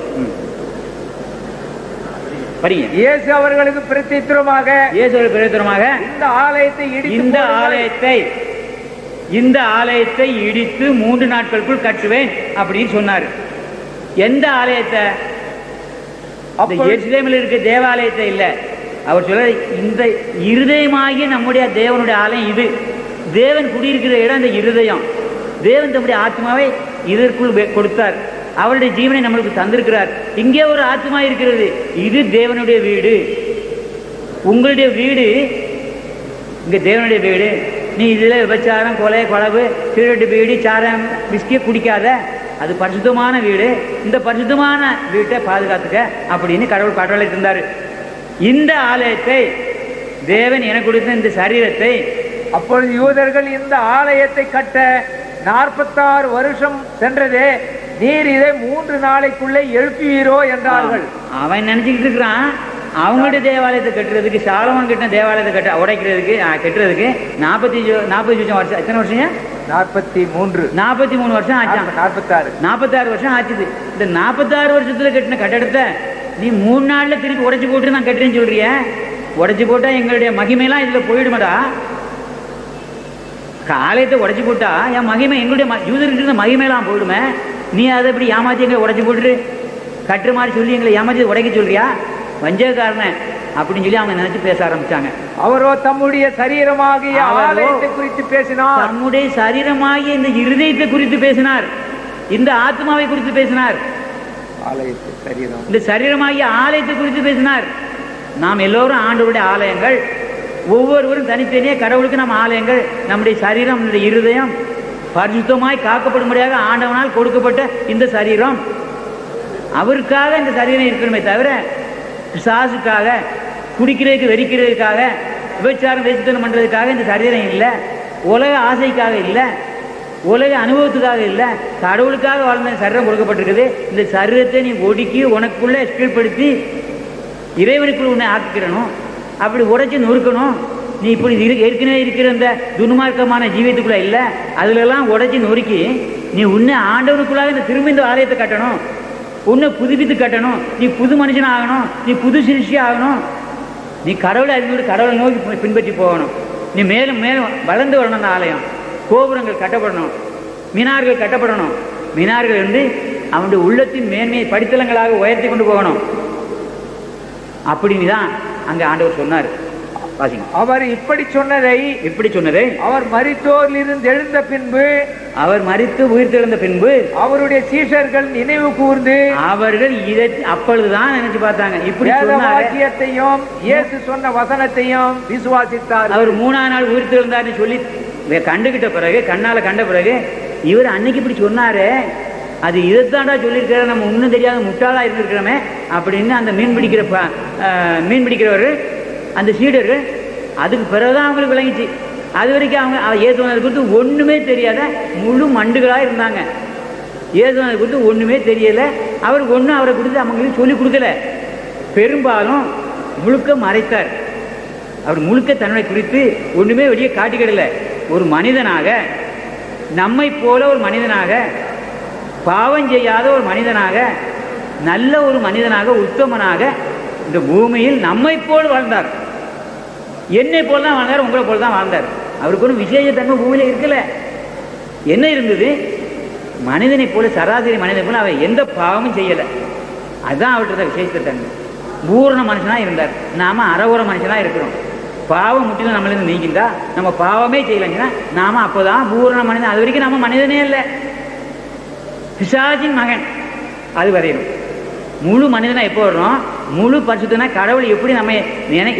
படிங்க. இயேசு அவர்களுக்கு பிரதித்திரமாக இந்த ஆலயத்தை இடித்து 3 நாட்களுக்குள் கட்டுவேன் அப்படின்னு சொன்னார். எந்த ஆலயத்தை? எருசலேமில் இருக்க தேவாலயத்தை இல்லை. அவர் சொல்ற இந்த இருதயமாகிய நம்முடைய தேவனுடைய ஆலயம் இது. தேவன் குடியிருக்கிற இடம் இந்த இருதயம். தேவன் தம்முடைய ஆத்மாவை இதற்குள் கொடுத்தார். அவருடைய ஜீவனை நம்மளுக்கு தந்திருக்கிறார். இங்கே ஒரு ஆத்மா இருக்கிறது. இது தேவனுடைய வீடு. உங்களுடைய வீடு இங்க தேவனுடைய வீடு. நீ இதுல விபச்சாரம், கொலை, களவு, திருட்டு, பீடி, சாரம், விஸ்கிய குடிக்காத. அது பரிசுத்தமான வீடு. இந்த பரிசுத்தமான வீட்டை பாதுகாத்துக்க அப்படின்னு கடவுள் கட்டளை தந்தாரு. இந்த ஆலயத்தை தேவன் எனக்கு கொடுத்த இந்த சரீரத்தை. அப்பொழுது யூதர்கள் இந்த ஆலயத்தை கட்ட 46 வருஷம் சென்றதே, நீர் இதை 3 நாளைக்குள்ளே எழுப்புவீரோ என்றார்கள். அவன் நினைச்சுக்கிட்டு இருக்கிறான் அவங்களுடைய தேவாலயத்தை கட்டுறதுக்கு, சாலமோன் கட்டின தேவாலயத்தை உடைக்கிறதுக்கு கட்டுறதுக்கு 40 வருஷம். எத்தனை வருஷம்? 43 வருஷம் ஆச்சு. 46 வருஷம் ஆச்சுது. இந்த 46 வருஷத்துல கட்டின கட்டடத்தை நீ 3 நாள்ல திருப்பி உடைச்சு போட்டு நான் கட்டுறேன்னு சொல்றிய. உடைச்சு போட்டா எங்களுடைய மகிமையெல்லாம் இதுல போயிடுமாடா. ஆலயத்தை உடைச்சு போட்டா என் மகிமை, எங்களுடைய யூதர்கிட்ட மகிமையெல்லாம் போயிடுமே. நீ அதை இப்படி ஏமாத்தி எங்களை உடைச்சு போட்டுட்டு கட்டுற மாதிரி சொல்லி எங்களை ஏமாத்தி உடைக்க சொல்றியா? வஞ்சகக்காரன் அப்படின்னு சொல்லி அவங்க நினைச்சு பேச ஆரம்பிச்சாங்க. அவரோ தம்முடைய சரீரமாகிய ஆலயத்தை குறித்து பேசினார். தம்முடைய சரீரமாகிய இந்த இருதயத்தை குறித்து பேசினார், இந்த ஆத்மாவை குறித்து பேசினார், இந்த சரீரமாகிய ஆலயத்தை குறித்து பேசினார். நாம் எல்லோரும் ஆண்டவருடைய ஆலயங்கள். ஒவ்வொருவரும் தனித்தனியே கடவுளுக்கு நம்ம ஆலயங்கள். நம்முடைய சரீரம், நம்முடைய இருதயம் பரிசுத்தமாய் காக்கப்படும்படியாக ஆண்டவனால் கொடுக்கப்பட்ட இந்த சரீரம், அவருக்காக இந்த சரீரம் இருக்கணுமே தவிர பிசாசுக்காக, குடிக்கிறதுக்கு வெறிக்கிறதுக்காக, விபச்சாரம் வேசித்தனம் பண்றதுக்காக இந்த சரீரம் இல்லை. உலக ஆசைக்காக இல்லை, உலக அனுபவத்துக்காக இல்லை, கடவுளுக்காக வாழ்ந்த சரீரம் கொடுக்கப்பட்டிருக்குது. இந்த சரீரத்தை நீ ஒடுக்கி உனக்குள்ள கீழ்படுத்தி இறைவனுக்குள்ள உன்னை ஆக்கிக்கிறணும். அப்படி உடைச்சு நொறுக்கணும். நீ இப்படி ஏற்கனவே இருக்கிற இந்த துன்மார்க்கமான ஜீவியத்துக்குள்ள இல்லை, அதுலெல்லாம் உடைச்சி நொறுக்கி நீ உன்னை ஆண்டவனுக்குள்ளாக இந்த திரும்ப இந்த ஆலயத்தை கட்டணும், உன்னை புதுப்பித்து கட்டணும். நீ புது மனுஷன் ஆகணும், நீ புது சிருஷ்டி ஆகணும். நீ கடவுளை அறிந்து கடவுளை நோக்கி பின்பற்றி போகணும். நீ மேலும் மேலும் வளர்ந்து வரணும். அந்த ஆலயம் கோபுரங்கள் கட்டப்படணும், மினார்கள் கட்டப்படணும். மினார்கள் வந்து அவனுடைய உள்ளத்தின் மேன்மையை படித்தளங்களாக உயர்த்தி கொண்டு போகணும். அப்படின்னு தான் அங்க ஆண்டவர் சொன்னார். அவர் இப்படி சொன்னதை அவர் மரித்தோரில் இருந்து எழுந்த பின்பு, அவர் மரித்து உயிர்த்தெழுந்த பின்பு அவருடைய சீஷர்கள் நினைவு கூர்ந்து அவர்கள் இதை அப்பொழுதுதான் நினைச்சு பார்த்தாங்க. இப்படி வாக்கியத்தையும் இயேசு சொன்ன வசனத்தையும் விசுவாசித்தார். அவர் 3ஆம் நாள் உயிர்த்தெழுந்தார்னு சொல்லி கண்டுகிட்ட பிறகு, கண்ணால கண்ட பிறகு, இவர் அன்னைக்கு இப்படி சொன்னாரு, அது இதைத்தாண்டா சொல்லியிருக்கிற, நம்ம இன்னும் தெரியாத முட்டாளா இருந்திருக்கிறோமே அப்படின்னு அந்த மீன் பிடிக்கிறவர்கள், அந்த சீடர்கள், அதுக்கு பிறகுதான் அவங்களுக்கு விளங்கிச்சு. அது வரைக்கும் அவங்க இயேசுவனை குறித்து ஒண்ணுமே தெரியாத முழு மண்டுகளா இருந்தாங்க. இயேசுவனை குறித்து ஒண்ணுமே தெரியல. அவருக்கு ஒன்றும் அவரை குறித்து அவங்களுக்கு சொல்லிக் கொடுக்கல. பெரும்பாலும் முழுக்க மறைத்தார். அவர் முழுக்க தன்னை குறித்து ஒண்ணுமே வெளியே காட்டிக்கிடல. ஒரு மனிதனாக, நம்மை போல ஒரு மனிதனாக, பாவம் செய்யாத ஒரு மனிதனாக, நல்ல ஒரு மனிதனாக, உத்தமனாக இந்த பூமியில் நம்மை போல் வாழ்ந்தார். என்னை போல் தான் வாழ்ந்தார், உங்களை போல் தான் வாழ்ந்தார். அவருக்கு ஒரு விசேஷ தன்மை பூமியில இருக்கல. என்ன இருந்தது? மனிதனை போல, சராசரி மனிதனை போல அவர் எந்த பாவமும் செய்யலை. அதுதான் அவர்கிட்ட விசேஷ தன்மை. பூரண மனுஷனா இருந்தார். நாம அறவுற மனுஷனா இருக்கிறோம். பாவம் முற்றிலும் நம்மளிருந்து நீங்கின்றா, நம்ம பாவமே செய்யலைங்கன்னா நாம அப்போதான் பூரண மனிதன். அது வரைக்கும் நம்ம மனிதனே இல்லை, பிசாசின் மகன். அது வரையும் முழு மனிதனா எப்போ வர்றோம்? முழு பரிசுத்தனா கடவுள் எப்படி நம்ம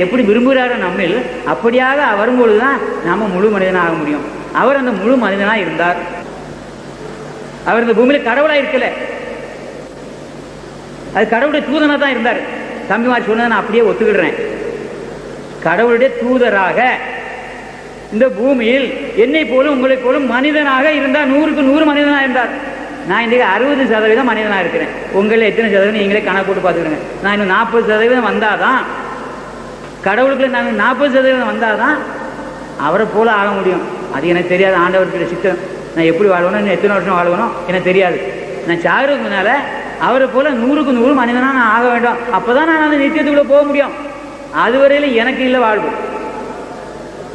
எப்படி விரும்புகிறாரோ நம்மில், அப்படியாக வரும்பொழுதுதான் நாம முழு மனிதனாக முடியும். அவர் அந்த முழு மனிதனா இருந்தார். அவர் இந்த பூமியில கடவுளா இருக்கல, அது கடவுளுடைய தூதனா தான் இருந்தார். தம்பிமார் சொன்னதை நான் அப்படியே ஒத்துக்கிடுறேன். கடவுளுடைய தூதராக இந்த பூமியில் என்னை போலும் உங்களை போலும் மனிதனாக இருந்தார். 100க்கு 100 மனிதனாக இருந்தார். நான் இன்றைக்கு 60% மனிதனாக இருக்கிறேன். உங்களை எத்தனை சதவீதம் நீங்களே கணக்கு போட்டு பார்த்துக்கிறேங்க. நான் இன்னும் 40% வந்தாதான், கடவுளுக்குள்ள நான் 40% வந்தாதான் அவரை போல ஆக முடியும். அது எனக்கு தெரியாது. ஆண்டவருக்கு சித்தம். நான் எப்படி வாழ்வணும், இன்னும் எத்தனை வருஷம் வாழ்வணும் எனக்கு தெரியாது. நான் சாகிறதுக்கு முன்னால அவரை போல 100க்கு 100 மனிதனாக நான் ஆக வேண்டும். அப்போதான் நான் அந்த நித்தியத்துக்குள்ள போக முடியும். அதுவரையில் எனக்கு இல்லை வாழ்வு.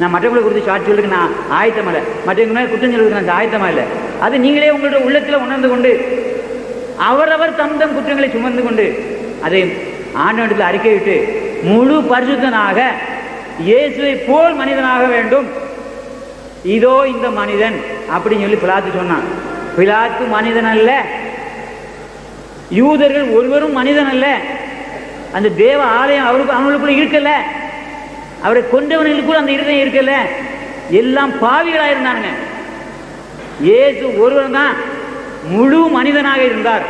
நான் மற்றவங்களை குறித்து சாட்சி சொல்றதுக்கு நான் ஆயத்தம் இல்லை, மற்றவங்க மேலே குற்றம் சொல்றதுக்கு நான் ஆயத்தமா இல்லை. அது நீங்களே உங்களுடைய உள்ளத்தில் உணர்ந்து கொண்டு, அவரவர் தம் தம் குற்றங்களை சுமந்து கொண்டு அதை ஆண்டவனிடத்தில் அறிக்கையிட்டு முழு பரிசுத்தனாக இயேசுவை போல் மனிதனாக வேண்டும். இதோ இந்த மனிதன் அப்படின்னு சொல்லி பிலாத்து சொன்னான். பிலாத்து மனிதன் அல்ல, யூதர்கள் ஒருவரும் மனிதன் அல்ல. அந்த தேவ ஆலயம் அவங்களுக்குள்ள இருக்கல, அவரை கொண்டவர்களுக்குள்ள அந்த இருதயம் இருக்கல. எல்லாம் பாவிகளா இருந்தானுங்க. இயேசு ஒருவர் தான் முழு மனிதனாக இருந்தார்.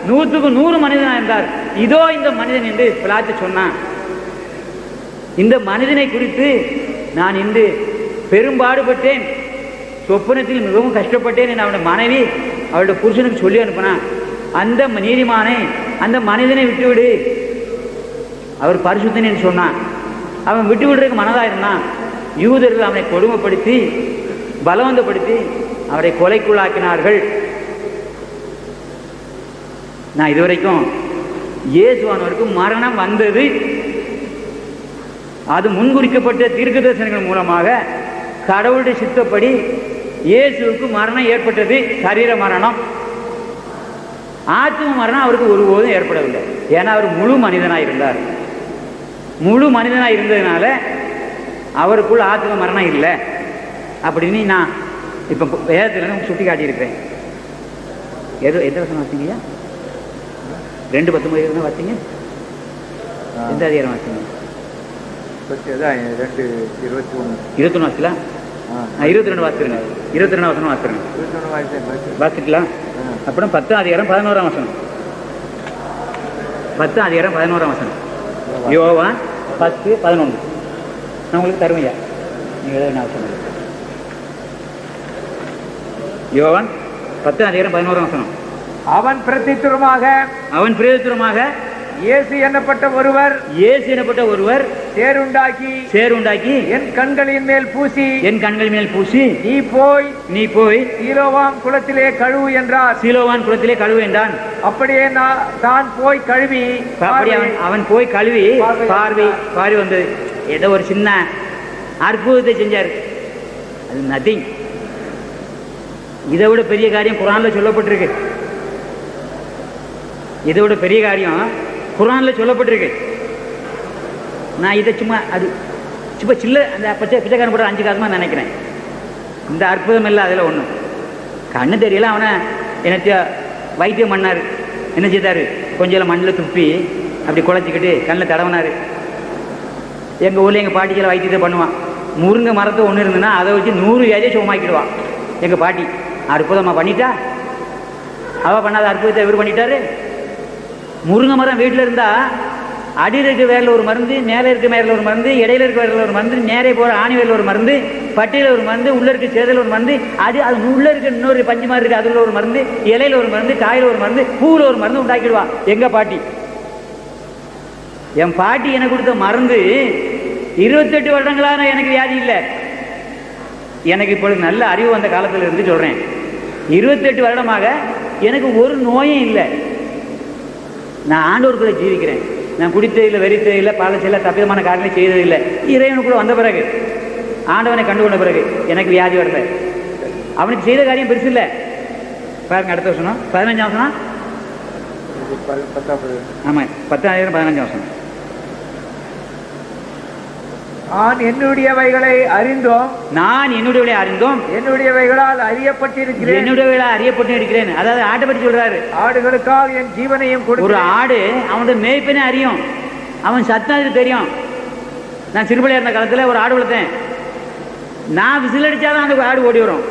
100க்கு 100 மனிதனாக இருந்தார். இதோ இந்த மனிதன் என்று பிலாத்து சொன்னான். இந்த மனிதனை குறித்து நான் இன்று பெரும்பாடுபட்டேன், சொப்பனத்தில் மிகவும் கஷ்டப்பட்டேன் என்று அவனுடைய மனைவி அவளுடைய புருஷனுக்கு சொல்லி அனுப்பினான். அந்த நீதிமானை, அந்த மனிதனை விட்டுவிடு, அவர் பரிசுத்தன் என்று சொன்னான். அவன் விட்டு விடுறதுக்கு மனதாக இருந்தான். யூதர்கள் அவனை கொடுமைப்படுத்தி பலவந்தப்படுத்தி அவரை கொலைக்குள்ளாக்கினார்கள். நான் இதுவரைக்கும் இயேசுவானவருக்கு மரணம் வந்தது, அது முன்குறிக்கப்பட்ட தீர்க்க தரிசனங்கள் மூலமாக கடவுளுடைய சித்தப்படி இயேசுவுக்கு மரணம் ஏற்பட்டது. சரீர மரணம், ஆத்ம மரணம் அவருக்கு ஒருபோதும் ஏற்படவில்லை. ஏன்னா அவர் முழு மனிதனாக இருந்தார். முழு மனிதனாக இருந்ததுனால அவருக்குள் ஆத்ம மரணம் இல்லை அப்படின்னு நான் இப்போ வேதத்தில் சுட்டி காட்டியிருக்கிறேன். எந்த வசனம் வாசிங்கய்யா? 2:19 வாசிங்க. எந்த அதிகாரம் வாசிங்க? 21 வாசிக்கலாம். 22 வாசிக்கிறேங்க. 22 வசனம் வாசிக்கிறேங்க. வாசிக்கலாம். அப்புறம் 10 அதிகாரம் 11 வசனம். 10 அதிகாரம் 11 வசனம். யோவான் 10:11 நான் உங்களுக்கு தருவையா, நீங்கள் என்ன அவசரம்? யோவான் 10 அதிகாரம் 11 வசனம். அவன் பிரதித்துவமாக இயேசு என்னப்பட்ட ஒருவர் சேருண்டாக்கி என் கண்களின் மேல் பூசி நீ போய் சீலோவான் குளத்திலே கழுவு என்றான். அப்படியே தான் போய் கழுவி, அவன் போய் கழுவி பார்வை வந்தது. ஏதோ ஒரு சின்ன அற்புதத்தை செஞ்சார். அது நதிங். இதை விட பெரிய காரியம் குர்ஆன்ல சொல்லப்பட்டிருக்கு. இதை விட பெரிய காரியம் குர்ஆன்ல சொல்லப்பட்டிருக்கு. நான் இதை சும்மா சில்ல அந்த பிச்சைக்காரன் போட 5 காலமாக நினைக்கிறேன். இந்த அற்புதம் இல்லை அதில் ஒன்றும். கண்ணு தெரியல, அவனை என்ன வைத்தியம் பண்ணார். என்ன செய்தார்? கொஞ்சம் மண்ணில் துப்பி அப்படி குழச்சிக்கிட்டு கண்ணில் தடவினார். எங்கள் ஊரில் எங்கள் பாட்டிக்கெல்லாம் வைத்தியத்தை பண்ணுவான். முருங்கை மரத்தை ஒன்று இருந்ததுன்னா அதை வச்சு 100 வியாதியை சுகமாக்கிடுவான் எங்கள் பாட்டி. அற்புதமாக பண்ணிட்டா. அவள் பண்ணாத அற்புதத்தை இவர் பண்ணிட்டாரு. முருங்கை மரம் வீட்டில் இருந்தால் அடியில் இருக்க வேரில் ஒரு மருந்து, மேலே இருக்க மேரில் ஒரு மருந்து, இடையில இருக்க வேரில் ஒரு மருந்து, நேரே போகிற ஆணி வேரில் ஒரு மருந்து, பட்டியில் ஒரு மருந்து, உள்ளே இருக்க சேதல் ஒரு மருந்து, அது உள்ளே இருக்க இன்னொரு பஞ்சு மாதிரி இருக்குது அதில் ஒரு மருந்து, இலையில் ஒரு மருந்து, காயில் ஒரு மருந்து, பூவில் ஒரு மருந்து உண்டாக்கிடுவா எங்கள் பாட்டி. என் பாட்டி எனக்கு கொடுத்த மருந்து 28 வருடங்களான எனக்கு வியாதி இல்லை. எனக்கு இப்பொழுது நல்ல அறிவு வந்த காலத்தில் இருந்து சொல்கிறேன். 28 வருடமாக எனக்கு ஒரு நோயும் இல்லை. நான் ஆண்டவருக்குள்ளே ஜீவிக்கிறேன். நான் குடித்ததில்லை, வெறித்ததில்லை, பாலச்சையில் தப்பிதமான காரியங்களை செய்ததில்லை. இறைவனுக்குள்ளே வந்த பிறகு, ஆண்டவனை கண்டுகொண்ட பிறகு எனக்கு வியாதி வரல. அவனுக்கு செய்த காரியம் பெருசு இல்லை. பாருங்க, அடுத்த வருஷம் 15 வருஷம். ஆமாம், 10,015 வருஷம். நான் என்னுடையவைகளை அறிந்தோம், என்னுடையவைகளால் அறியப்பட்டிருக்கிறேன். அதாவது ஆட்டை பற்றி சொல்றாரு. ஆடுகளுக்காக என் ஜீவனையும் கொடுத்து. ஒரு ஆடு அவனுடைய மேய்ப்பனே அறியும், அவன் சத்தம் தெரியும். நான் சிறுபிள்ளையா இருந்த காலத்தில் ஒரு ஆடு வளர்த்தேன். நான் விசில் அடிச்சாதான் அந்த ஆடு ஓடி வரும்.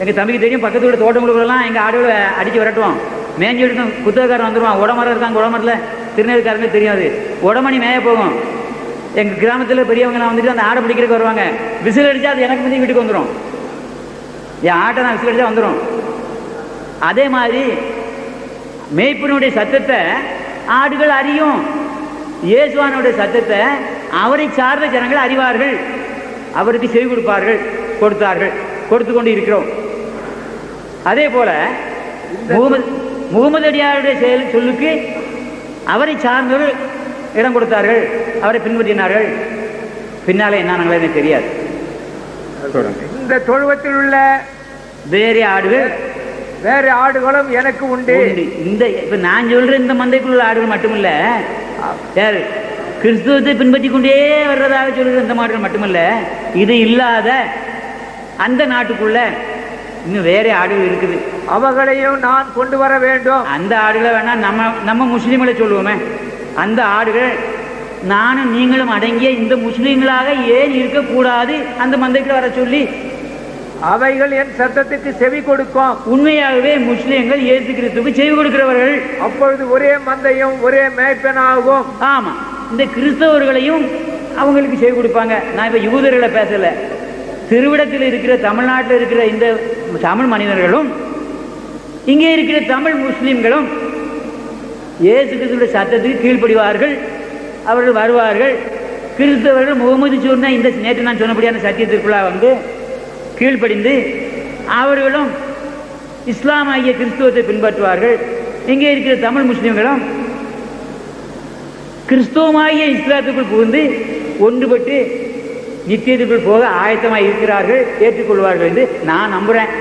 எங்கள் தம்பிக்கு தெரியும். பக்கத்து வீடு தோட்டங்களுக்குலாம் எங்கள் ஆடுகளை அடித்து விரட்டுவோம். மேஞ்சி எடுக்கும். குத்தகக்காரன் வந்துடுவான். உடமரம் இருக்காங்க. உடமரத்தில் திருநெல்வேலிக்காரங்க தெரியாது. உடமணி மேய போகும். எங்கள் கிராமத்தில் பெரியவங்கலாம் வந்துட்டு அந்த ஆடை பிடிக்கிறதுக்கு வருவாங்க. விசில் அடித்தா அது எனக்கு வந்து வீட்டுக்கு வந்துடும். என் ஆட்டை நான் விசில் அடித்தா வந்துடும். அதே மாதிரி மேய்ப்பனுடைய சத்தத்தை ஆடுகள் அறியும். இயேசுவானுடைய சத்தத்தை அவரை சார்ந்த ஜனங்கள் அறிவார்கள். அவருக்கு செவி கொடுத்து கொண்டு இருக்கிறோம். அதே போல முகமது அடியாருடைய சொல்லுக்கு அவரை சார்ந்தவர்கள் இடம் கொடுத்தார்கள், அவரை பின்பற்றினார்கள். பின்னாலே என்ன தெரியாது. இந்த தொழுவத்தில் உள்ள வேறு ஆடுகளும் எனக்கு உண்டு. இந்த இப்ப நான் சொல்ற இந்த மந்தைக்குள்ள உள்ள ஆடுகள் மட்டுமில்ல, கிறிஸ்துவத்தை பின்பற்றி கொண்டே வர்றதாக சொல்கிற இந்த மாடுகள் மட்டுமல்ல, இது இல்லாத அந்த நாட்டுக்குள்ள இன்னும் வேற ஆடுகள் இருக்குது. அவர்களையும் நான் கொண்டு வர வேண்டும். அந்த ஆடுகளை வேணா நம்ம முஸ்லீம்களை சொல்லுவோமே, அந்த ஆடுகள் நானும் நீங்களும் அடங்கிய இந்த முஸ்லீம்களாக ஏன் இருக்கக்கூடாது அந்த மந்தைக்குள்ள வர சொல்லி அவைகள் என் சத்தத்துக்கு செவி கொடுக்கும். உண்மையாகவே முஸ்லீம்கள் இயேசு கிறிஸ்துவுக்கு செவி கொடுக்கிறவர்கள். அப்பொழுது ஒரே மந்தையும் ஒரே மேய்ப்பனாகும். ஆமா, இந்த கிறிஸ்தவர்களையும் அவங்களுக்கு செய்து கொடுப்பாங்க. நான் இப்போ யூதர்களை பேசலை, திருவிடத்தில் இருக்கிற தமிழ்நாட்டில் இருக்கிற இந்த தமிழ் மனிதர்களும் இங்கே இருக்கிற தமிழ் முஸ்லீம்களும் இயேசு கிறிஸ்துவின் சத்தத்துக்கு கீழ்ப்படிவார்கள். அவர்கள் வருவார்கள். கிறிஸ்தவர்கள் முகமது சொன்ன இந்த நேற்று நான் சொன்னபடியான சத்தியத்திற்குள்ளாக வந்து கீழ்ப்படிந்து அவர்களும் இஸ்லாம் ஆகிய கிறிஸ்துவத்தை பின்பற்றுவார்கள். இங்கே இருக்கிற தமிழ் முஸ்லீம்களும் கிறிஸ்துவமாகிய இஸ்லாத்துக்குள் புகுந்து ஒன்றுபட்டு நித்தியத்துக்குள் போக ஆயத்தமாக இருக்கிறார்கள், ஏற்றுக்கொள்வார்கள் என்று நான் நம்புகிறேன்.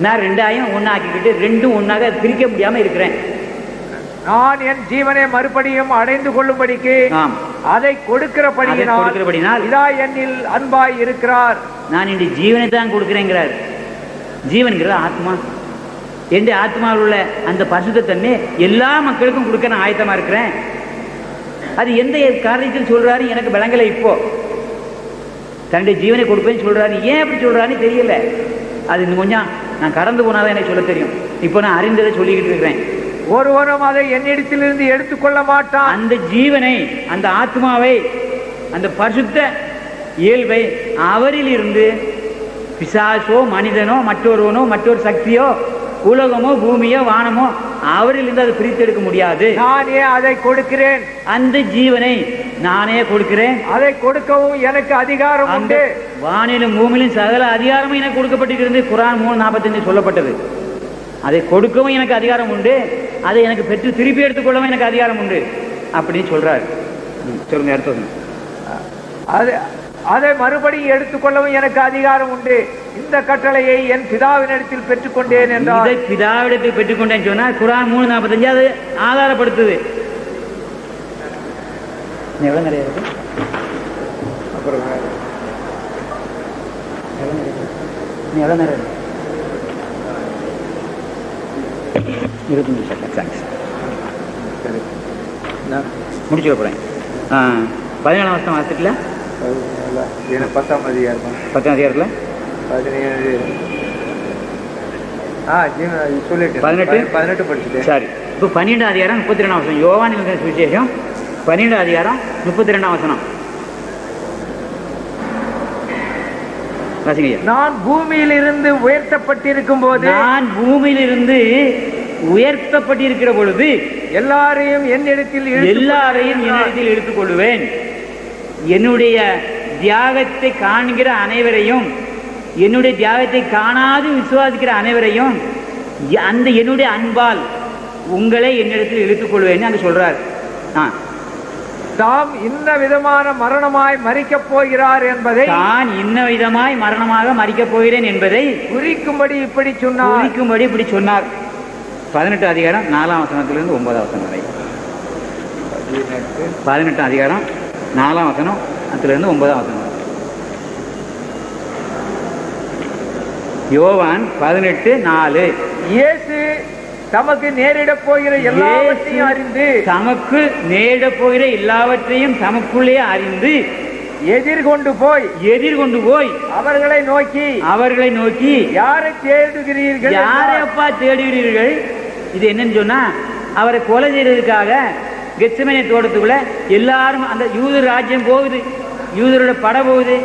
நான் ரெண்டாயும் ஒன்றாக்கிக்கிட்டு ரெண்டும் ஒன்றாக பிரிக்க முடியாமல் இருக்கிறேன். நான் என் ஜீவனை மறுபடியும் அடைந்து கொள்ளும்படிக்கு அதை கொடுக்கிறபடியினால் இதா என்னில் அன்பாய் இருக்கிறார். நான் இந்த ஜீவனை தான் கொடுக்கிறேங்கிறார். ஜீவன்கிறது ஆத்மா. எந்த ஆத்மாவில் உள்ள அந்த பசுத்த தன்மை எல்லா மக்களுக்கும் கொடுக்க நான் ஆயத்தமாக இருக்கிறேன். அது எந்த காரணத்தில் சொல்றாரு எனக்கு விளங்கலை. இப்போ தன்னுடைய ஜீவனை கொடுப்பேன்னு சொல்றாரு. ஏன் அப்படி சொல்றாருன்னு தெரியல. அது இன்னும் கொஞ்சம் நான் கடந்து போனாதான் எனக்கு சொல்ல தெரியும். இப்போ நான் அறிந்ததை சொல்லிக்கிட்டு இருக்கிறேன். ஒருவரும் அதை என்னிடத்திலிருந்து எடுத்துக்கொள்ள மாட்டான். அந்த ஜீவனை, அந்த ஆத்மாவை, அந்த பரிசுத்த இயல்பை அவரில் இருந்து பிசாசோ மனிதனோ மற்றொருவனோ மற்றொரு சக்தியோ உலகமோ பூமியோ வானமோ அவரில் இருந்து அதை பிரித்தெடுக்க முடியாது. நானே அதை கொடுக்கிறேன். அந்த ஜீவனை நானே கொடுக்கிறேன். அதை கொடுக்கவும் எனக்கு அதிகாரம் உண்டு. வானிலும் பூமியிலும் சகல அதிகாரமும் எனக்கு கொடுக்கப்பட்டிருக்கிறது. குர்ஆன் 3:45 சொல்லப்பட்டது. அதை கொடுக்கவும் எனக்கு அதிகாரம் உண்டு, அதை எனக்கு பெற்று திருப்பி எடுத்துக்கொள்ளவும் எனக்கு அதிகாரம் உண்டு அப்படின்னு சொல்றாரு. சொல்லுங்க, எடுத்து அதை மறுபடியும் எடுத்துக்கொள்ளவும் எனக்கு அதிகாரம் உண்டு. இந்த கட்டளையை என் பிதாவினிடத்தில் பெற்றுக்கொண்டேன் என்றார். இதை பிதாவிடத்தில் பெற்றுக்கொண்டேன்னு சொன்னா குர்ஆன் 3:45 அது ஆதாரப்படுத்துது. எவ்வளவு நிறைய இருக்கு. அப்புறம் எவ்வளவு நேரம் இருக்கு? 25 செகண்ட். தேங்க்ஸ். முடிச்சுட போறேன். 17ஆம் வருஷம் வாசிக்கல. 10ஆம் அதிகாரம் 10ஆம் அதிகாரத்தில் 18 படிச்சுட்டேன். சரி, இப்போ 12ஆம் அதிகாரம் 32ஆம் வசனம். யோவான் சுவிசேஷம் 12ஆம் அதிகாரம் 32ஆம் வசனம். நான் பூமியிலிருந்து உயர்த்தப்பட்டிருக்கும் போது, நான் பூமியிலிருந்து உயர்த்தப்பட்டிருக்கிற பொழுது எல்லாரையும் என்னிடத்தில் எடுத்துக் கொள்வேன். என்னுடைய தியாகத்தை காண்கிற அனைவரையும், என்னுடைய தியாகத்தை காணாது விசுவாசிக்கிற அனைவரையும் அந்த என்னுடைய அன்பால் உங்களை என்னிடத்தில் எடுத்துக் கொள்வேன் அங்கு சொல்றார். தாம் இன்ன விதமான மரணமாய் மரிக்கப் போகிறார் என்பதை, தான் இன்ன விதமாய் மரணமாக மரிக்கப் போகிறேன் என்பதை குறிக்கும்படி இப்படி சொன்னார். 18 அதிகாரம் 4ஆம் வசனத்திலிருந்து 9ஆம் வசனம் வரை. 18 அதிகாரம் 4ஆம் வசனம் அதிலிருந்து 9ஆம் வசனம். யோவான் 18:4. இயேசு தமக்கு நேரிடப் போகிற எல்லாவற்றையும் அறிந்து, தமக்கு நேரிடப் போகிற எல்லாவற்றையும் தமக்குள்ளே அறிந்து எதிர்கொண்டு போய் அவர்களை நோக்கி யாரை தேடுகிறீர்கள், யாரையப்பா தேடுகிறீர்கள்? இது என்னன்னு சொன்னா, அவரை கொலை செய்யறதுக்காக கெத்செமனே தோட்டத்துக்குள்ள எல்லாரும், அந்த யூதர் ராஜ்யம் போகுது, யூதரோட படை போகுது,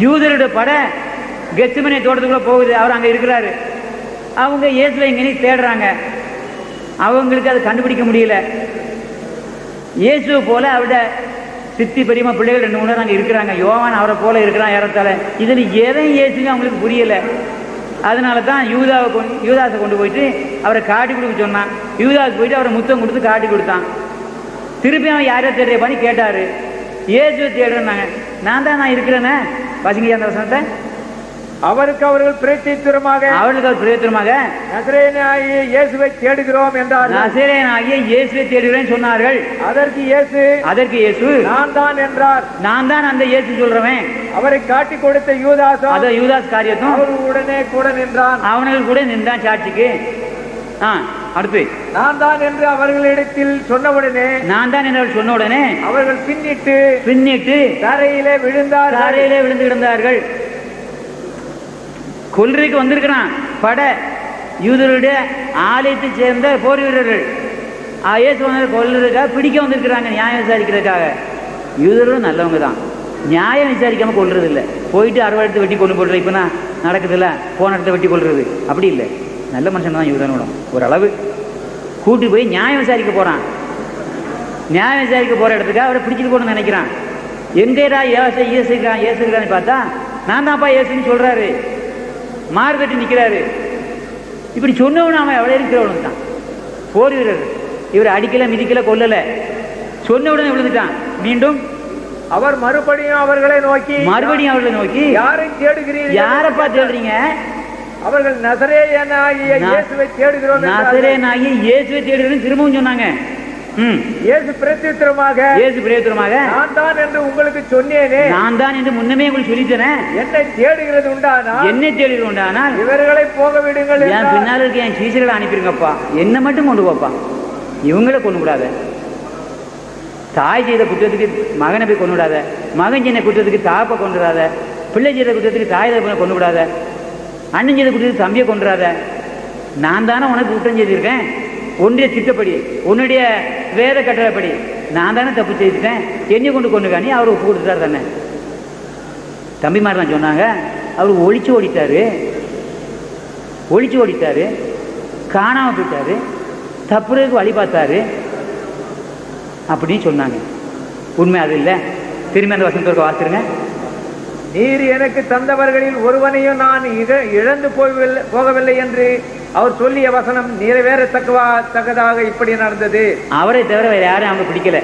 யூதரோட படை கெத்செமனே தோட்டத்துக்குள்ள போகுது. அவர் அங்க இருக்கிறாரு. அவங்க இயேசுவை எங்கே தேடுறாங்க. அவங்களுக்கு அதை கண்டுபிடிக்க முடியல. இயேசுவை போல அவருடைய சித்தி பெரியம்மா பிள்ளைகள் 2-3 பேர் அங்கே இருக்கிறாங்க. யோவான் அவரை போல இருக்கிறான் ஏறத்தால. இதில் எதை இயேசுன்னு அவங்களுக்கு புரியலை. அதனால தான் யூதாஸை கொண்டு போயிட்டு அவரை காட்டி கொடுக்க சொன்னான். யூதாஸ் போயிட்டு அவரை முத்தம் கொடுத்து காட்டி கொடுத்தான். திருப்பி அவன் யாரையோ தேடுறப்பான்னு கேட்டார். இயேசுவை தேடுறாங்க. நான் இருக்கிறேனே. வாசிங்க அந்த வசனத்தை. அவருக்கு அவர்கள் பிரத்யேகமாக நசரேயனாகிய இயேசுவை தேடுகிறோம் என்றார். நசரேயனாகிய இயேசுவை தேடுகிறேன் சொன்னார்கள். அதற்கு இயேசு நான் தான் என்றார். நான் தான் அந்த இயேசு சொல்றவன். அவரை காட்டி கொடுத்த யூதாஸ் காரியத்தும் அவர் உடனே கூட நின்றான். அவர்கள் கூட நின்றான் சாட்சிக்கு. அடுத்து நான் தான் என்று அவர்களிடத்தில் சொன்ன உடனே அவர்கள் பின்னிட்டு தரையிலே விழுந்து கிடந்தார்கள். கொல்றைக்கு வந்திருக்கிறான் படை. யூதருடைய ஆலயத்தை சேர்ந்த போர் வீரர்கள் இயேசு வந்து கொல்றதுக்காக பிடிக்க வந்திருக்கிறாங்க, நியாயம் விசாரிக்கிறதுக்காக. யூதர்களும் நல்லவங்க தான், நியாயம் விசாரிக்காம கொள்றது இல்லை. போயிட்டு அறுவை எடுத்து வெட்டி கொண்டு போடுறது இப்போ நான் நடக்குதுல்ல, போன இடத்த வெட்டி கொள்றது அப்படி இல்லை. நல்ல மனுஷன் தான் யூதனோட ஓரளவு கூட்டி போய் நியாயம் விசாரிக்க போகிறான். நியாயம் விசாரிக்க போகிற இடத்துக்கு அவரை பிடிச்சிட்டு போகணும்னு நினைக்கிறான். எங்கேடா ஏசுகிறான்னு பார்த்தா நான் தான்ப்பா ஏசுன்னு சொல்கிறாரு, மாறு தட்டி நிற்கிறாரு. இப்படி சொன்னவனு அவன் எவ்வளோ இருக்கிறவனு தான் போர் வீரர். இவர் அடிக்கலை மிதிக்கலை கொல்லலை, சொன்ன உடனே விழுந்துட்டான். மீண்டும் அவர் மறுபடியும் அவர்களை நோக்கி யாரை தேடுகிறீர்கள்? யாரப்பா தேடுறீங்க? அவர்கள் நசரேயனாகிய இயேசுவை தேடுகிறோம். நசரேயனாகிய இயேசுவை தேடுகிறோம் திரும்பவும் சொன்னாங்க. இயேசு பிரத்யுத்தரமாக நான் தான் என்று உங்களுக்கு சொன்னேனே, நான் தான் என்று முன்னமே உங்களுக்கு சொல்லிட்டேனே. என்னை தேடுகிறது உண்டானால் இவர்களை போக விடுங்கள். என் பின்னால் இருக்க என் சீசர்களை அனுப்பிடுங்கப்பா, என்ன மட்டும் கொண்டு போப்பா, இவங்கள கொண்டு விடாத. தாய் செய்த குற்றத்துக்கு மகனை போய் கொண்டு விடாத, மகன் செய்த குற்றத்துக்கு தாப்பை கொண்டு விடாத, பிள்ளை செய்த குற்றத்துக்கு தாய் தகப்பனை கொண்டு விடாத, அண்ணன் செய்த குற்றத்துக்கு தம்பியை கொண்டுடாத. நான் தானே உனக்கு குற்றம் செய்திருக்கேன், உன்னுடைய திட்டப்படி உன்னுடைய வேத கட்டளைப்படி நான் தானே தப்பு செய்துட்டேன், என்னை கொண்டு காணி அவர் ஒப்பு கொடுத்துட்டார் தானே. தம்பிமார் தான் சொன்னாங்க. அவர் ஒழிச்சு ஓடிட்டாரு, காணாம போயிட்டாரு, தப்புறதுக்கு வழி பார்த்தாரு அப்படின்னு சொன்னாங்க. உண்மை அது இல்லை. திரும்பி அந்த வசனத்திற்கு வாசிருங்க. நீர் எனக்கு தந்தவர்களில் ஒருவனையும் நான் இழந்து போகவில்லை என்று அவர் சொல்லிய வசனம் நிறைவேறத்தக்கதாக இப்படி நடந்தது. அவரை தவிர வேற யாரும் அவங்க பிடிக்கல.